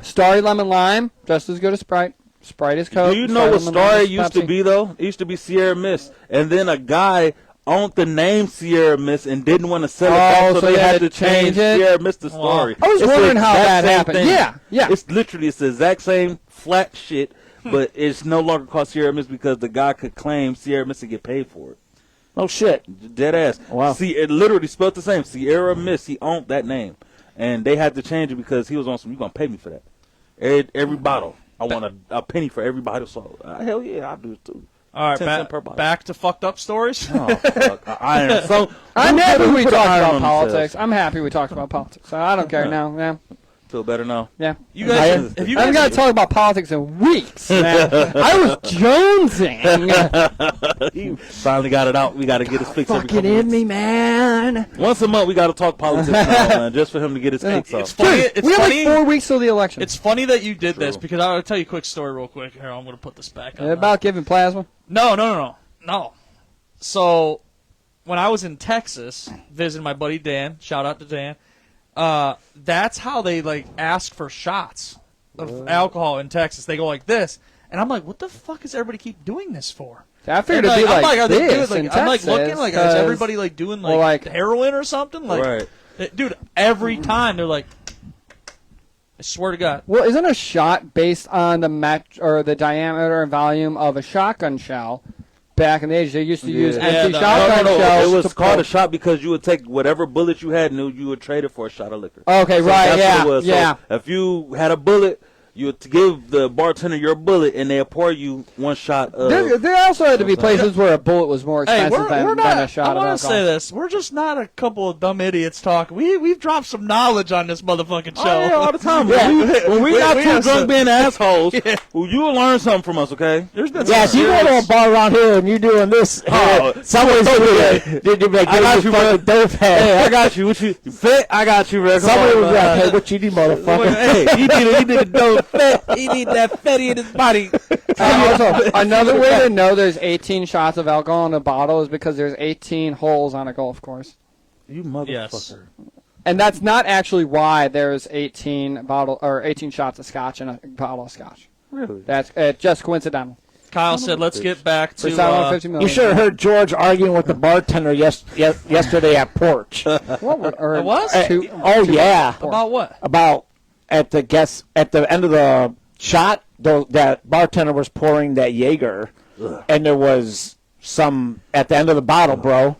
Starry Lemon Lime, just as good as Sprite. Sprite is Coke. Do you know what Lemon Lime Starry is used to Pepsi. be, though? It used to be Sierra Mist. And then a guy owned the name Sierra Mist and didn't want to sell it back, so so they they had to change it? Sierra Mist to Starry. I was It's the wondering how exact that same happened. thing. Yeah, yeah. It's literally, it's the exact same flat shit, but it's no longer called Sierra Mist because the guy could claim Sierra Mist and get paid for it. Oh shit! Dead ass. Wow. See, it literally spelled the same. Sierra Mist. He owned that name, and they had to change it because he was on some. You gonna pay me for that? Every bottle. I want a penny for every bottle sold. Hell yeah, I do it too. All right, 10 cents per bottle. back to fucked up stories. Oh, fuck. Iron. So I'm happy we put talked iron about on politics. themselves. I'm happy we talked about politics. So I don't care now. Yeah, Feel better now. yeah. You guys, if you I haven't got guys, to talk about politics in weeks, man. I was jonesing. He finally got it out. We got to get his fix every Fucking couple in weeks. me, man. Once a month, we got to talk politics now, man, just for him to get his kicks it's off. funny. Dude, It's we have funny. like 4 weeks till the election. It's funny that you did this True. because I'll tell you a quick story real quick. Here, I'm going to put this back on. about giving plasma. No. So, when I was in Texas visiting my buddy Dan, shout out to Dan, that's how they like ask for shots of alcohol in Texas. They go like this, and I'm like, what the fuck is everybody keep doing this for? I figured And, it'd be I'm like, are they this doing, in I'm like Texas, looking like, is 'cause- everybody like doing well, like, like- heroin or something? Like, Right. dude, every time they're like, I swear to God. Well, isn't a shot based on the or the diameter and volume of a shotgun shell? Back in the age, they used to use Yeah. empty Yeah, shotgun No. shells. It was to called pull- a shot because you would take whatever bullet you had and you would trade it for a shot of liquor. Okay, So right, that's yeah, what it was. yeah. So if you had a bullet, you give the bartender your bullet, and they'll pour you one shot of. There also had to be places where a bullet was more expensive than a shot of alcohol. I want to say this. We're just not a couple of dumb idiots talking. We've dropped some knowledge on this motherfucking show. Oh, yeah, all the time. When we not too drunk being assholes, well, you will learn something from us, okay? There's been if you go to a bar around here and you're doing this, someone's going to be like, I got you, fucking dope head. Hey, I got you. What you fit? I got you, bro. Somebody was like, hey, what you need, motherfucker? Hey, he need a dope fat. He need that fatty in his body. Also, another way to know there's 18 shots of alcohol in a bottle is because there's 18 holes on a golf course. You motherfucker. Yes. And that's not actually why there's 18 shots of scotch in a bottle of scotch. Really? That's just coincidental. Kyle said, let's get back to... You should have heard George arguing with the bartender yesterday at Porch. It was? Yeah. About what? About at the end of the shot, that bartender was pouring that Jaeger, and there was some at the end of the bottle, bro.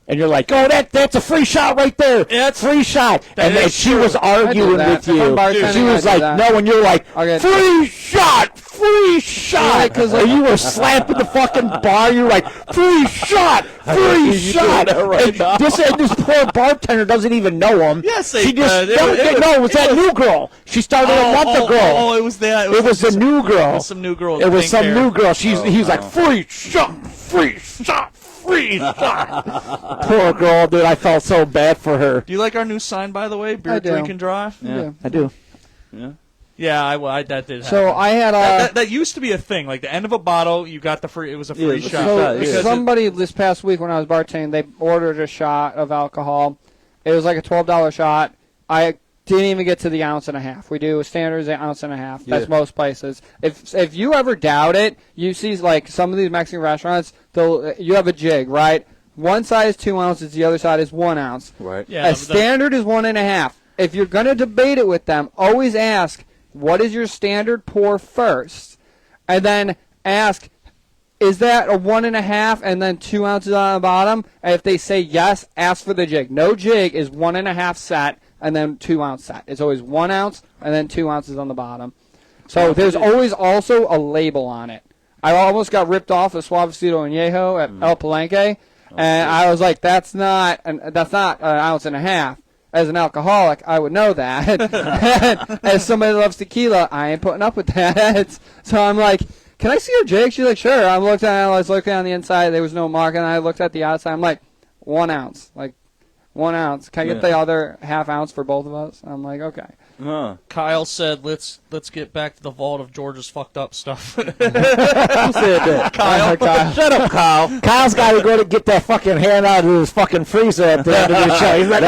And you're like, oh, that's a free shot right there. Yeah, it's free shot. And then she was arguing with you. She was like, no, and you're like, free shot. And you were slapping the fucking bar. You're like, free shot. This poor bartender doesn't even know him. Yes, she just it was that new girl. She started a month ago. Oh, it was that. It was the new girl. It was some new girl. It was some new girl. He's like, free shot. Poor girl, dude. I felt so bad for her. Do you like our new sign, by the way? Beer, drink, and drive? Yeah, I do. Yeah, that did happen. So I had that used to be a thing. Like the end of a bottle, you got the free. It was a free shot. So somebody this past week when I was bartending, they ordered a shot of alcohol. It was like a $12 shot. I didn't even get to the ounce and a half. We do a standard ounce and a half. That's most places. If you ever doubt it, you see like some of these Mexican restaurants, you have a jig, right? One side is 2 ounces, the other side is 1 ounce. Right. Yeah, a standard is 1.5. If you're going to debate it with them, always ask, what is your standard pour first? And then ask, is that a 1.5 and then 2 ounces on the bottom? And if they say yes, ask for the jig. No jig is 1.5 set and then 2 ounce set. It's always 1 ounce and then 2 ounces on the bottom. So there's always also a label on it. I almost got ripped off of Suavecito Añejo at El Palenque, and I was like, that's not an ounce and a half. As an alcoholic, I would know that. As somebody that loves tequila, I ain't putting up with that. So I'm like, can I see your jig? She's like, sure. I was looking on the inside. There was no mark, and I looked at the outside. I'm like, 1 ounce. Like, 1 ounce. Can I get the other half ounce for both of us? I'm like, okay. Kyle said, "Let's get back to the vault of George's fucked up stuff." Who said that? Kyle. Shut up, Kyle. Kyle's got to go to get that fucking hand out of his fucking freezer at the end of the show. He's like,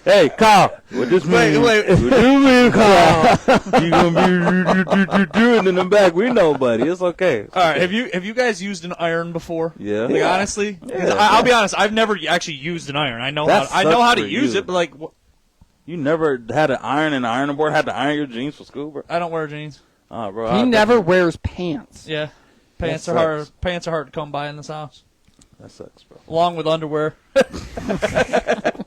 hey, Kyle. What this mean? Wait. What this mean, Kyle? You gonna be doing in the back? We know, buddy. It's okay. All right. Have you guys used an iron before? Yeah. Like, honestly, I'll be honest. I've never actually used an iron. I know how to use it, but like. You never had an iron and an ironing board? Had to iron your jeans for school, bro? I don't wear jeans. Oh, bro. He never wears pants. Yeah. Pants are hard. Pants are hard to come by in this house. That sucks, bro. Along with underwear. Fucking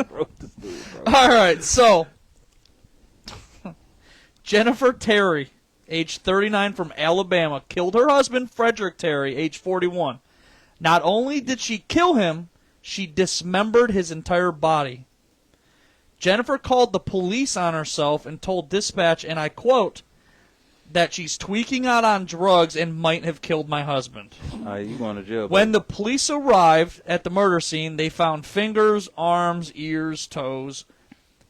broke this dude, bro. All right, so Jennifer Terry, age 39, from Alabama, killed her husband, Frederick Terry, age 41. Not only did she kill him, she dismembered his entire body. Jennifer called the police on herself and told dispatch, and I quote, that she's tweaking out on drugs and might have killed my husband. You going to jail, When the police arrived at the murder scene, they found fingers, arms, ears, toes.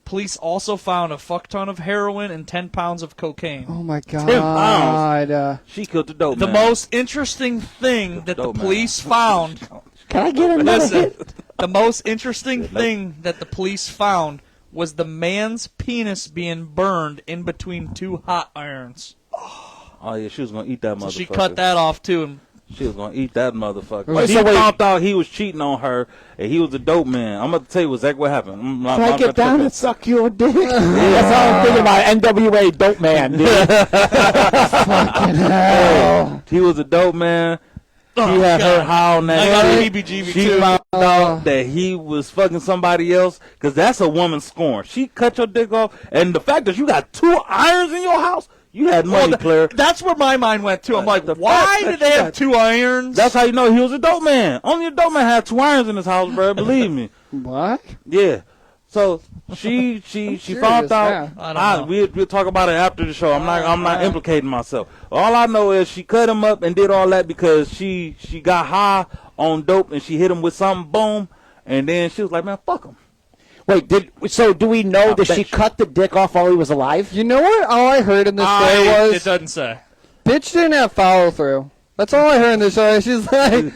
Police also found a fuck ton of heroin and 10 pounds of cocaine. Oh, my God. 10 pounds. She killed the dope man. The most interesting thing that the police found... Can I get another hit? The most interesting thing that the police found was the man's penis being burned in between 2 hot irons. Oh, yeah, she was going to eat that motherfucker. So she cut that off, too. And she was going to eat that motherfucker. When she found out he was cheating on her and he was a dope man, I'm going to tell you exactly what happened. Can I get down and suck your dick? That's all I'm thinking about, NWA dope man, dude. Fucking hell. He was a dope man. He had her howling that I got shit. BBGB She too. found out that he was fucking somebody else, because that's a woman scorn. She cut your dick off, and the fact that you got 2 irons in your house, you had money, player. That's where my mind went to. I'm like, why did they have 2 irons? That's how you know he was a dope man. Only a dope man had 2 irons in his house, bro. Believe me. What? Yeah. So she found out. I don't know. We'll talk about it after the show. I'm not implicating myself. All I know is she cut him up and did all that because she got high on dope and she hit him with something, boom, and then she was like, man, fuck him. Wait, do we know that she cut the dick off while he was alive? You know what? All I heard in this story was it doesn't say. bitch didn't have follow through. That's all I heard in this story. She's like,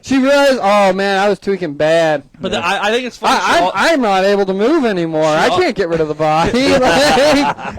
she realized, oh man, I was tweaking bad. But I think it's funny. I'm not able to move anymore. I can't get rid of the body.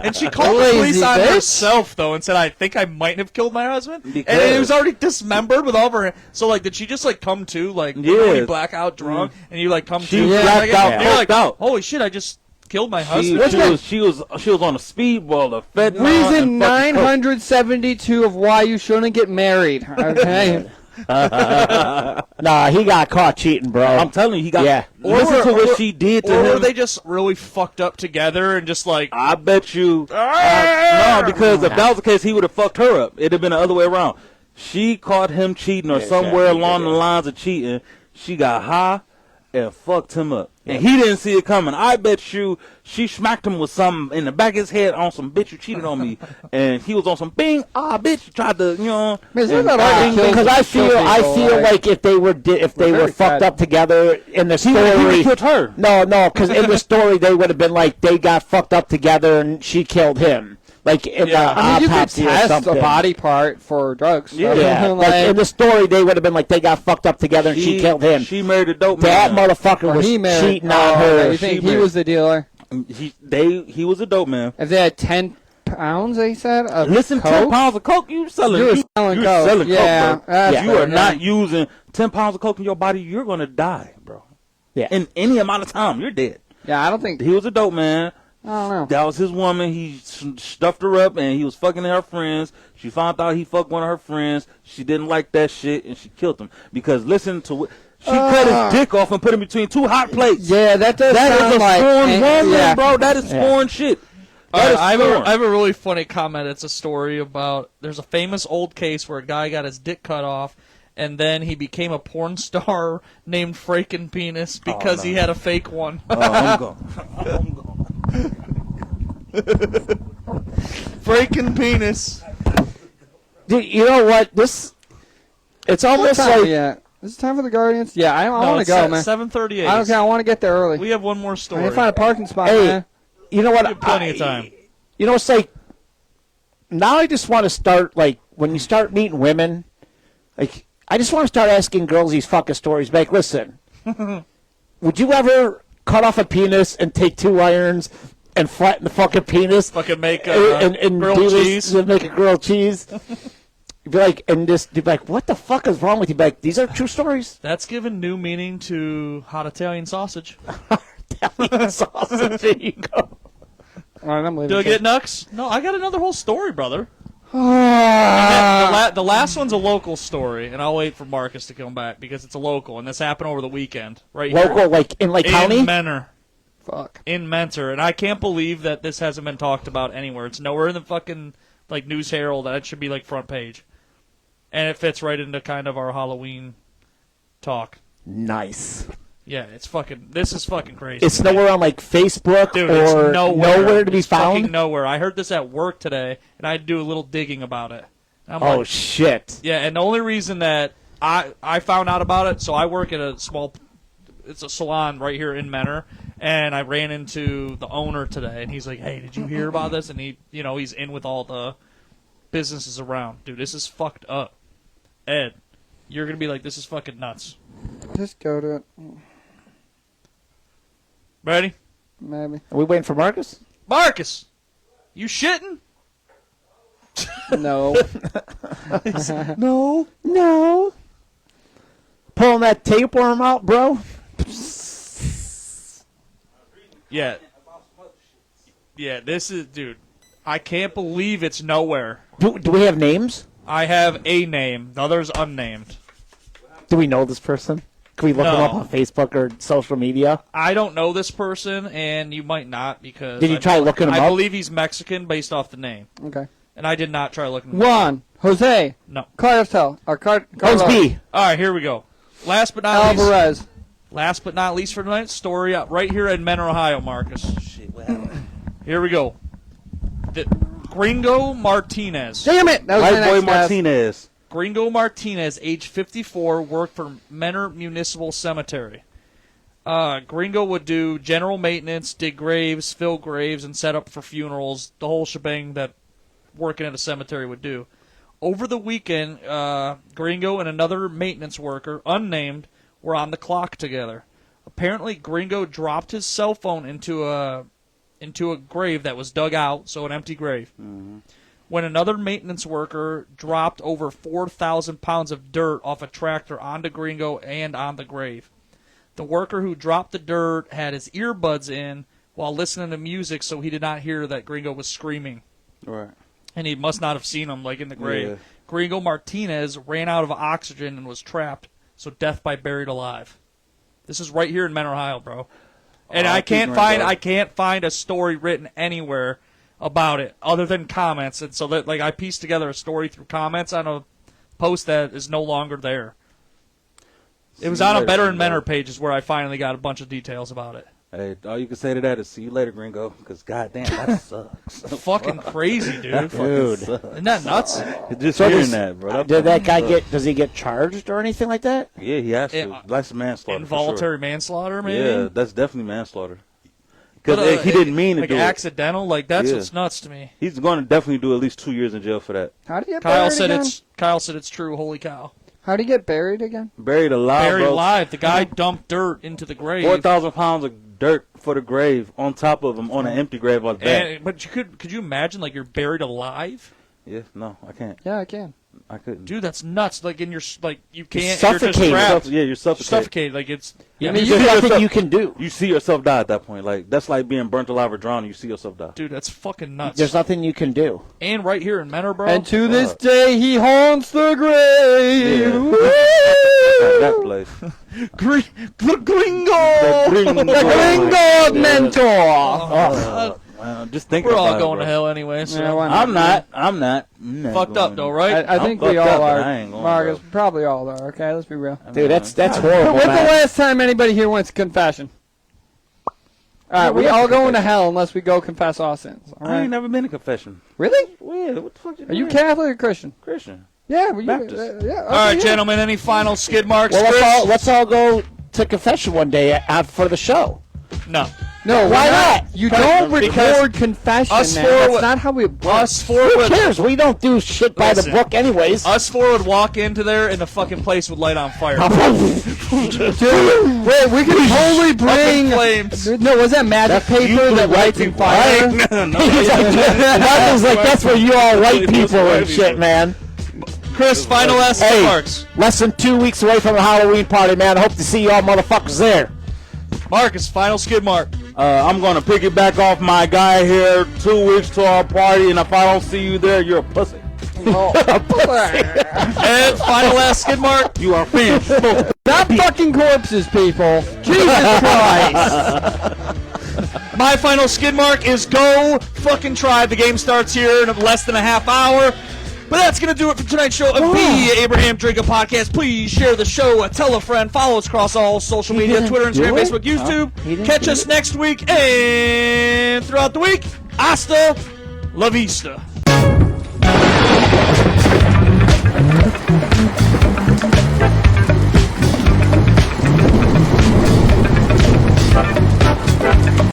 And she called the police on herself, though, and said, I think I might have killed my husband. And it was already dismembered with all of her. So, like, did she just, like, come to, like, you know, when you black out drunk, and you, like, come to. She blacked out. And you're like, holy shit, I just killed my husband. She was on a speedball. Reason 972 of why you shouldn't get married. Okay. Nah, he got caught cheating, bro. I'm telling you, he got. Yeah. Listen to what she did to him. Or were they just really fucked up together and just like? I bet you. No, because if that was the case, he would have fucked her up. It'd have been the other way around. She caught him cheating or somewhere along the lines of cheating. She got high and fucked him up. And he didn't see it coming. I bet you she smacked him with something in the back of his head on some bitch, you cheated on me. And he was on some bing, bitch, you tried to, you know. Because I feel like if they were fucked up together in the story. He would have killed her. No, because in the story they would have been like they got fucked up together and she killed him. Like in the autopsy you could or test something. a body part for drugs. Yeah, like in the story they would have been like they got fucked up together and she killed him. She married a dope man. That motherfucker was cheating on her. You think he was the dealer? He was a dope man. If they had 10 pounds, they said. Listen, coke? 10 pounds of coke, you selling. You're selling coke. Selling yeah, coke, bro. You are not using 10 pounds of coke in your body. You're gonna die, bro. Yeah. In any amount of time, you're dead. Yeah, I don't think he was a dope man. I don't know. That was his woman. He stuffed her up, and he was fucking her friends. She found out he fucked one of her friends. She didn't like that shit, and she killed him. Because listen to what she cut his dick off and put him between 2 hot plates. Yeah, that does sound like scorned woman, bro. That is scorned shit. I have a really funny comment. It's a story about there's a famous old case where a guy got his dick cut off, and then he became a porn star named Fraken Penis because he had a fake one. I'm going. Fraken Penis. Dude, you know what? It's almost like. Yeah. Is it time for the Guardians? Yeah, I want to go, man. 7:38. I don't care. I want to get there early. We have one more story. I can find a parking spot, Hey, man. you know what? We have plenty of time. You know, it's like now I just want to start, like, when you start meeting women, like, I just want to start asking girls these fucking stories. Like, listen, would you ever cut off a penis and take 2 irons and flatten the fucking penis? Fucking make a grilled cheese. Make a grilled cheese. You'd be like, and just be like, what the fuck is wrong with you? Be like, these are true stories. That's given new meaning to hot Italian sausage. Italian sausage. There you go. All right, I'm leaving. Do I get Nux? No, I got another whole story, brother. The last one's a local story, and I'll wait for Marcus to come back because it's a local, and this happened over the weekend. Right here. Local, like in Lake County? In Mentor. Fuck. In Mentor, and I can't believe that this hasn't been talked about anywhere. It's nowhere in the fucking like News Herald. That should be like front page, and it fits right into kind of our Halloween talk. Nice. Yeah, this is fucking crazy. It's nowhere on like Facebook. Dude, or it's nowhere to be it's found. Fucking nowhere. I heard this at work today, and I had to do a little digging about it. I'm like, shit. Yeah, and the only reason that I found out about it, so I work at it's a salon right here in Mentor, and I ran into the owner today, and he's like, "Hey, did you hear about this?" And he's in with all the businesses around. Dude, this is fucked up. Ed, you're gonna be like, "This is fucking nuts." Just go to it. Ready? Maybe. Are we waiting for Marcus? Marcus, you shitting? No. No. Pulling that tapeworm out, bro. Yeah. Yeah, this is, dude. I can't believe it's nowhere. Do we have names? I have a name. The other's unnamed. Do we know this person? Can we look him No. up on Facebook or social media? I don't know this person, and you might not because. Did you try looking him I up? believe he's Mexican based off the name, Okay. and I did not try looking him up. Juan, Jose, No. Cartel, or Carlos B. All right, here we go. Last but not least. Alvarez. Last but not least for tonight's story, right here in Menor, Ohio, Marcus. Shit, what happened? Here we go. The Gringo Martinez. Damn it! That was my White boy next guess. Martinez. Gringo Martinez, age 54, worked for Menor Municipal Cemetery. Gringo would do general maintenance, dig graves, fill graves, and set up for funerals, the whole shebang that working at a cemetery would do. Over the weekend, Gringo and another maintenance worker, unnamed, were on the clock together. Apparently, Gringo dropped his cell phone into a grave that was dug out, so an empty grave. Mm-hmm. When another maintenance worker dropped over 4,000 pounds of dirt off a tractor onto Gringo and on the grave. The worker who dropped the dirt had his earbuds in while listening to music, so he did not hear that Gringo was screaming. Right. And he must not have seen him, like, in the grave. Yeah. Gringo Martinez ran out of oxygen and was trapped, so death by buried alive. This is right here in Menor, Ohio, bro. And I can't find a story written anywhere about it other than comments. And so that, like, I pieced together a story through comments on a post that is no longer there. It was on a Better and Menor page is where I finally got a bunch of details about it. Hey, all you can say to that is see you later, Gringo, because goddamn, that sucks. Fucking crazy, dude. Dude. Isn't that nuts? Just So hearing does- that, bro. Did that guy does he get charged or anything like that? Yeah, he has to. That's manslaughter. Involuntary manslaughter, maybe? Yeah, that's definitely manslaughter. But, Because he didn't mean to like do it. accidental, like that's Yeah. what's nuts to me. He's going to definitely do at least 2 years in jail for that. How do you get Kyle buried said again? it's true. Holy cow! How do you get buried again? Buried alive, Buried bro. alive. The guy dumped dirt into the grave. 4,000 pounds of dirt for the grave on top of him on an empty grave like that. But could you imagine, like, you're buried alive? Yeah, no, I can't. Yeah, I can. I couldn't. Dude, that's nuts. Like, you can't. Suffocated. You're just trapped. Yeah, you're suffocated. Suffocated. Like, it's. I mean, you there's see nothing yourself- you can do. You see yourself die at that point. Like that's like being burnt alive or drowned. You see yourself die. Dude, that's fucking nuts. There's nothing you can do. And right here in Menor, bro. And to this day, he haunts the grave. Yeah. Woo! That place. Gringo! The Gringo mentor. Just think We're about all it, going bro. to hell anyway. So. Yeah, why not? I'm not. Fucked up though, right? I think I'm we fucked all up, are. but I ain't going, Marcus, bro. probably all are. Okay, let's be real. Dude, that's horrible, When's the man. last time anybody here went to confession? All right, we all going to hell unless we go confess our sins. All I ain't right? never been to confession. Really? Yeah, what the fuck Are you Catholic or Christian? Christian? Yeah, well, Baptist. yeah. All right, yeah. gentlemen. Any final skid marks? Well, Chris? let's all go to confession one day for the show. No. No, Why we're not? You don't Because record confession, us man. four That's would- not how we work. Us four Who would. cares? We don't do shit by Listen. the book anyways. Us four would walk into there and the fucking place would light on fire. Dude, wait, we can totally bring. flames. No, was that magic paper that lights in fire? He's like, that's for you all white people and shit, man. Chris, final last skid Hey, marks. less than 2 weeks away from a Halloween party, man. I hope to see y'all motherfuckers there. Marcus, final skid mark. I'm going to piggyback off my guy here. 2 weeks to our party, and if I don't see you there, you're a pussy. And final last skid mark. You are finished. Not fucking corpses, people. Jesus Christ. My final skid mark is go fucking try. The game starts here in less than a half hour. But that's going to do it for tonight's show of the Abraham Drinker Podcast. Please share the show, tell a friend, follow us across all social media, didn't Twitter, do Instagram, it? Facebook, YouTube. He didn't Catch do us it? next week and throughout the week. Hasta la vista.